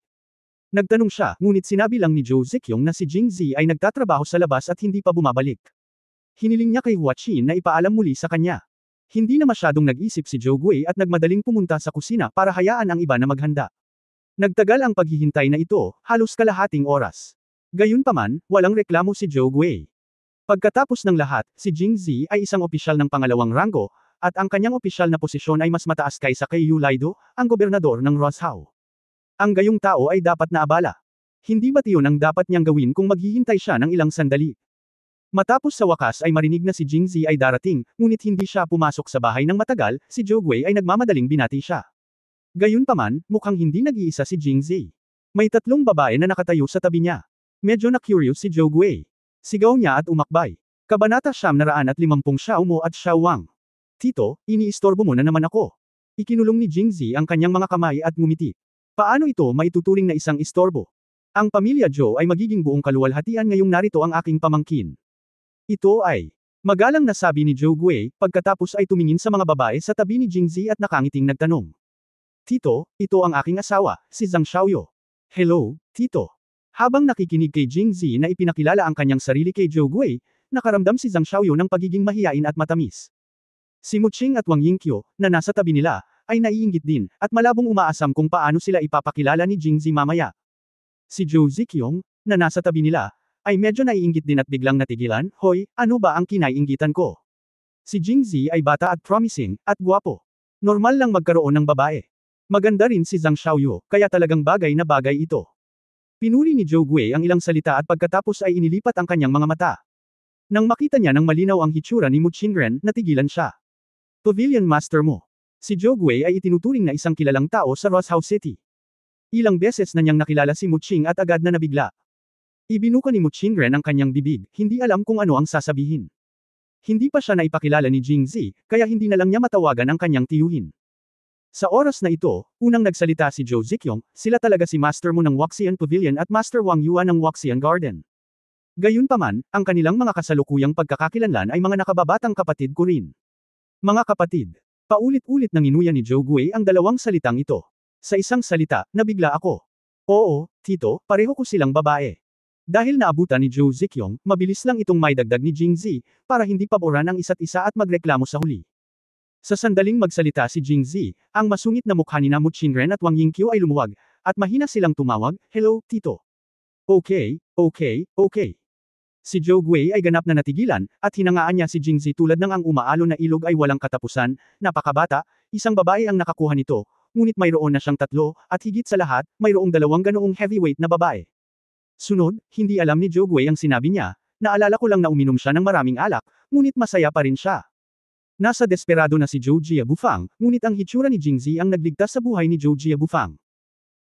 Nagtanong siya, ngunit sinabi lang ni Zhou Ziqiong na si Jing Zi ay nagtatrabaho sa labas at hindi pa bumabalik. Hiniling niya kay Hua Qi na ipaalam muli sa kanya. Hindi na masyadong nag-isip si Zhou Gui at nagmadaling pumunta sa kusina para hayaan ang iba na maghanda. Nagtagal ang paghihintay na ito, halos kalahating oras. Gayunpaman, walang reklamo si Zhou Gui. Pagkatapos ng lahat, si Jing Zi ay isang opisyal ng pangalawang ranggo, at ang kanyang opisyal na posisyon ay mas mataas kaysa kay Yu Laido, ang gobernador ng Roshao. Ang gayong tao ay dapat na abala. Hindi ba't iyon ang dapat niyang gawin kung maghihintay siya ng ilang sandali? Matapos sa wakas ay marinig na si Jing Zi ay darating, ngunit hindi siya pumasok sa bahay ng matagal, si Zhou Gui ay nagmamadaling binati siya. Gayunpaman, mukhang hindi nag-iisa si Jing Zi. May tatlong babae na nakatayo sa tabi niya. Medyo na-curious si Zhou Gui. Sigaw niya at umakbay. Kabanata 950 Xiao Mo at Xiao Wang. Tito, iniistorbo mo na naman ako. Ikinulong ni Jing Zi ang kanyang mga kamay at ngumiti. Paano ito maituturing na isang istorbo? Ang pamilya Zhou ay magiging buong kaluwalhatian ngayong narito ang aking pamangkin. Ito ay magalang na sabi ni Zhou Gui, pagkatapos ay tumingin sa mga babae sa tabi ni Jing Zi at nakangiting nagtanong. Tito, ito ang aking asawa, si Zhang Xiaoyu. Hello, Tito. Habang nakikinig kay Jing Zi na ipinakilala ang kanyang sarili kay Zhou Gui, nakaramdam si Zhang Xiaoyu ng pagiging mahiyain at matamis. Si Muqing at Wang Yingqiu, na nasa tabi nila, ay naiinggit din, at malabong umaasam kung paano sila ipapakilala ni Jing Zi mamaya. Si Zhou Ziqiong, na nasa tabi nila, ay medyo naiinggit din at biglang natigilan, hoy, ano ba ang kinaiinggitan ko? Si Jing Zi ay bata at promising, at gwapo. Normal lang magkaroon ng babae. Maganda rin si Zhang Xiaoyu, kaya talagang bagay na bagay ito. Pinuri ni Zhou Gui ang ilang salita at pagkatapos ay inilipat ang kanyang mga mata. Nang makita niya ng malinaw ang hitsura ni Mu Qingren, natigilan siya. Pavilion Master mo. Si Zhou Gui ay itinuturing na isang kilalang tao sa Roshao City. Ilang beses na niyang nakilala si Mu Qing at agad na nabigla. Ibinuka ni Mu Qingren ang kanyang bibig, hindi alam kung ano ang sasabihin. Hindi pa siya naipakilala ni Jing Zi, kaya hindi na lang niya matawagan ang kanyang tiyuhin. Sa oras na ito, unang nagsalita si Zhou Ziqiong, sila talaga si Master Mu ng Wuxian Pavilion at Master Wang Yuan ng Wuxian Garden. Gayunpaman, ang kanilang mga kasalukuyang pagkakakilanlan ay mga nakababatang kapatid ko rin. Mga kapatid. Paulit-ulit nang inuya ni Zhou Gui ang dalawang salitang ito. Sa isang salita, nabigla ako. Oo, Tito, pareho ko silang babae. Dahil naabutan ni Zhou Ziqiong, mabilis lang itong maidagdag ni Jing Zi, para hindi paboran ang isa't isa at magreklamo sa huli. Sa sandaling magsalita si Jing Zi, ang masungit na mukha ni Mu Qingren at Wang Yingqiu ay lumuwag, at mahina silang tumawag, hello, Tito. Okay. Si Zhou Gui ay ganap na natigilan, at hinangaan niya si Jing Zi tulad ng ang umaalon na ilog ay walang katapusan, napakabata, isang babae ang nakakuha nito, ngunit mayroon na siyang tatlo, at higit sa lahat, mayroong dalawang ganoong heavyweight na babae. Sunod, hindi alam ni Zhou Gui ang sinabi niya, naalala ko lang na uminom siya ng maraming alak, ngunit masaya pa rin siya. Nasa desperado na si Zhou Jia Bufang, ngunit ang hitsura ni Jing Zi ang nagligtas sa buhay ni Zhou Jia Bufang.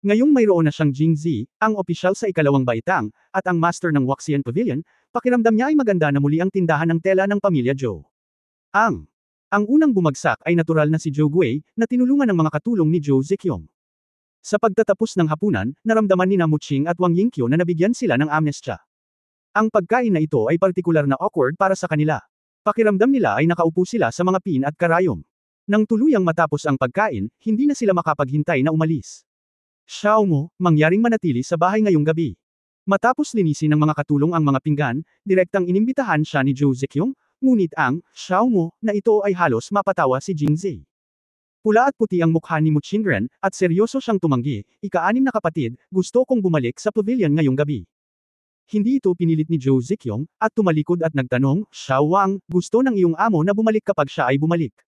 Ngayong mayroon na siyang Jing Zi, ang opisyal sa ikalawang baitang, at ang master ng Wuxian Pavilion, pakiramdam niya ay maganda na muli ang tindahan ng tela ng pamilya Zhou. Ang unang bumagsak ay natural na si Zhou Gui, na tinulungan ng mga katulong ni Zhou Ziqiong. Sa pagtatapos ng hapunan, naramdaman ni Mu Qing at Wang Yingqiu na nabigyan sila ng amnestia. Ang pagkain na ito ay partikular na awkward para sa kanila. Pakiramdam nila ay nakaupo sila sa mga pin at karayom. Nang tuluyang matapos ang pagkain, hindi na sila makapaghintay na umalis. Xiao Mo, mangyaring manatili sa bahay ngayong gabi. Matapos linisin ng mga katulong ang mga pinggan, direktang inimbitahan siya ni Zhou Ziqiong, ngunit ang Xiao Mo na ito ay halos mapatawa si Jing Zi. Pula at puti ang mukha ni Mu Qingren, at seryoso siyang tumanggi. Ika-6 na kapatid, gusto kong bumalik sa pavilion ngayong gabi. Hindi ito pinilit ni Zhou Ziqiong, at tumalikod at nagtanong, Xiao Wang, gusto ng iyong amo na bumalik kapag siya ay bumalik.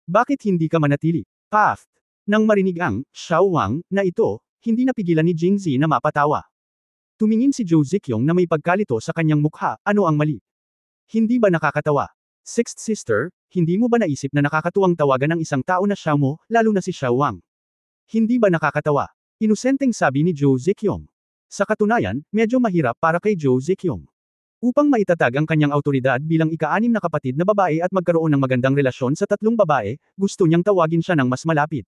Bakit hindi ka manatili? Path. Nang marinig ang, Xiao Wang, na ito, hindi napigilan ni Jingzi na mapatawa. Tumingin si Zhou Ziqiong na may pagkalito sa kanyang mukha, ano ang mali? Hindi ba nakakatawa? Sixth sister, hindi mo ba naisip na nakakatuwang tawagan ng isang tao na Xiao mo, lalo na si Xiao Wang? Hindi ba nakakatawa? Inosenteng sabi ni Zhou Ziqiong. Sa katunayan, medyo mahirap para kay Zhou Ziqiong. Upang maitatag ang kanyang autoridad bilang ika-6 na kapatid na babae at magkaroon ng magandang relasyon sa 3 babae, gusto niyang tawagin siya ng mas malapit.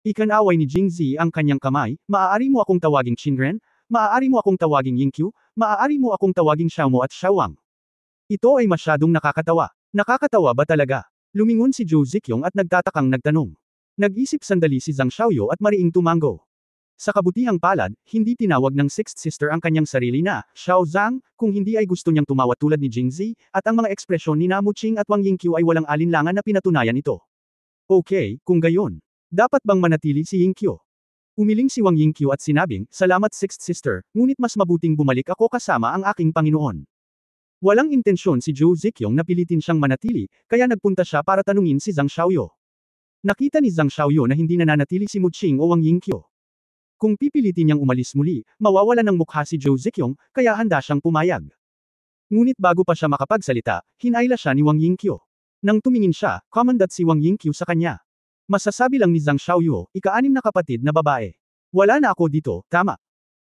Ikanaway ni Jingzi ang kanyang kamay, maaari mo akong tawaging Qingren, maaari mo akong tawaging Yingqiu, maaari mo akong tawaging Xiao mo at Xiao Wang. Ito ay masyadong nakakatawa. Nakakatawa ba talaga? Lumingon si Zhou Ziqiong at nagtatakang nagtanong. Nag-isip sandali si Zhang Xiaoyu at mariing tumango. Sa kabutihang palad, hindi tinawag ng sixth sister ang kanyang sarili na, Xiao Zhang, kung hindi ay gusto niyang tumawa tulad ni Jingzi, at ang mga ekspresyon ni Mu Qing at Wang Yingqiu ay walang alinlangan na pinatunayan ito. Okay, kung gayon. Dapat bang manatili si Yingqiu? Umiling si Wang Yingqiu at sinabing, salamat sixth sister, ngunit mas mabuting bumalik ako kasama ang aking Panginoon. Walang intensyon si Zhou Ziqiong na pilitin siyang manatili, kaya nagpunta siya para tanungin si Zhang Xiaoyu. Nakita ni Zhang Xiaoyu na hindi nananatili si Mu Qing o Wang Yingqiu. Kung pipilitin niyang umalis muli, mawawala ng mukha si Zhou Ziqiong, kaya handa siyang pumayag. Ngunit bago pa siya makapagsalita, hinayla siya ni Wang Yingqiu. Nang tumingin siya, kumandat si Wang Yingqiu sa kanya. Masasabi lang ni Zhang Xiaoyu, ika-6 na kapatid na babae. Wala na ako dito, tama.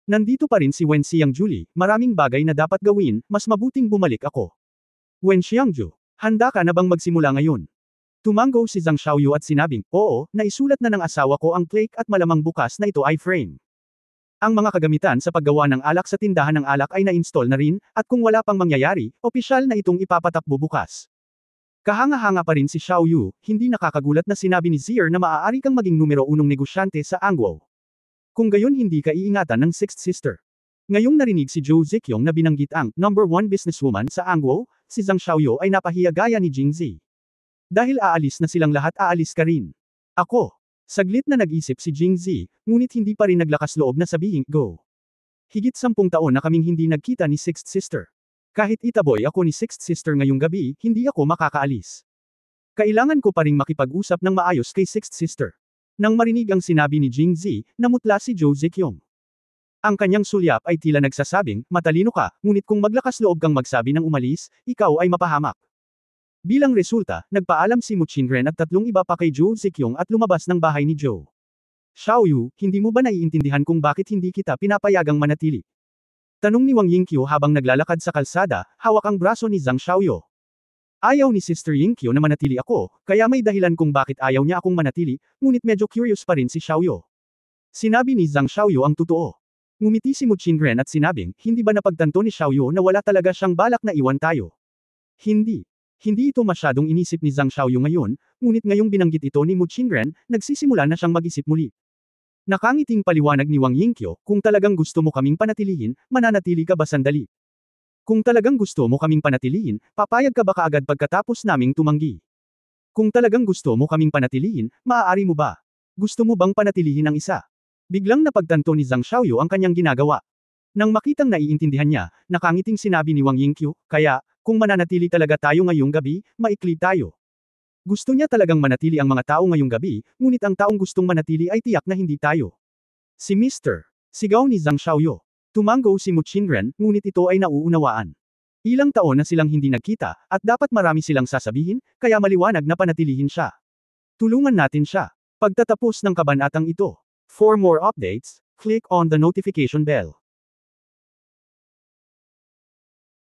Nandito pa rin si Wen Xiangju, maraming bagay na dapat gawin, mas mabuting bumalik ako. Wen Xiangju, handa ka na bang magsimula ngayon? Tumango si Zhang Xiaoyu at sinabing, oo, naisulat na ng asawa ko ang plaque at malamang bukas na ito ay frame. Ang mga kagamitan sa paggawa ng alak sa tindahan ng alak ay na-install na rin, at kung wala pang mangyayari, opisyal na itong ipapatakbo bukas. Kahanga-hanga pa rin si Xiaoyu, hindi nakakagulat na sinabi ni Zier na maaari kang maging numero 1 negosyante sa Angguo. Kung gayon hindi ka iingatan ng sixth sister. Ngayong narinig si Zhou Ziqiong na binanggit ang number 1 businesswoman sa Angguo, si Zhang Xiaoyu ay napahiya gaya ni Jingzi. Dahil aalis na silang lahat, aalis ka rin. Ako. Saglit na nag-isip si Jingzi, ngunit hindi pa rin naglakas loob na sabihin, go. Higit 10 taon na kaming hindi nagkita ni sixth sister. Kahit itaboy ako ni sixth sister ngayong gabi, hindi ako makakaalis. Kailangan ko pa ring makipag-usap ng maayos kay sixth sister. Nang marinig ang sinabi ni Jingzi, namutla si Zhou Ziqiong. Ang kanyang sulyap ay tila nagsasabing, matalino ka, ngunit kung maglakas loob kang magsabi ng umalis, ikaw ay mapahamak. Bilang resulta, nagpaalam si Mu Qingren at 3 iba pa kay Zhou Ziqiong at lumabas ng bahay ni Zhou. Xiaoyu, hindi mo ba naiintindihan kung bakit hindi kita pinapayagang manatili? Tanong ni Wang Yingqiu habang naglalakad sa kalsada, hawak ang braso ni Zhang Xiaoyu. Ayaw ni Sister Yingqiu na manatili ako, kaya may dahilan kung bakit ayaw niya akong manatili, ngunit medyo curious pa rin si Xiaoyu. Sinabi ni Zhang Xiaoyu ang totoo. Ngumiti si Mu Qingren at sinabing, hindi ba napagtanto ni Xiaoyu na wala talaga siyang balak na iwan tayo? Hindi. Hindi ito masyadong inisip ni Zhang Xiaoyu ngayon, ngunit ngayong binanggit ito ni Mu Qingren, nagsisimula na siyang mag-isip muli. Nakangiting paliwanag ni Wang Yingqiu, kung talagang gusto mo kaming panatilihin, mananatili ka ba sandali? Kung talagang gusto mo kaming panatilihin, papayag ka ba kaagad pagkatapos naming tumanggi? Kung talagang gusto mo kaming panatilihin, maaari mo ba? Gusto mo bang panatilihin ang isa? Biglang napagtanto ni Zhang Xiaoyu ang kanyang ginagawa. Nang makitang naiintindihan niya, nakangiting sinabi ni Wang Yingqiu, kaya, kung mananatili talaga tayo ngayong gabi, maikli tayo. Gusto niya talagang manatili ang mga tao ngayong gabi, ngunit ang taong gustong manatili ay tiyak na hindi tayo. Si Mr. Sigaw ni Zhang Xiaoyu. Tumango si Mu Qingren, ngunit ito ay nauunawaan. Ilang taon na silang hindi nagkita, at dapat marami silang sasabihin, kaya maliwanag na panatilihin siya. Tulungan natin siya. Pagtatapos ng kabanatang ito. For more updates, click on the notification bell.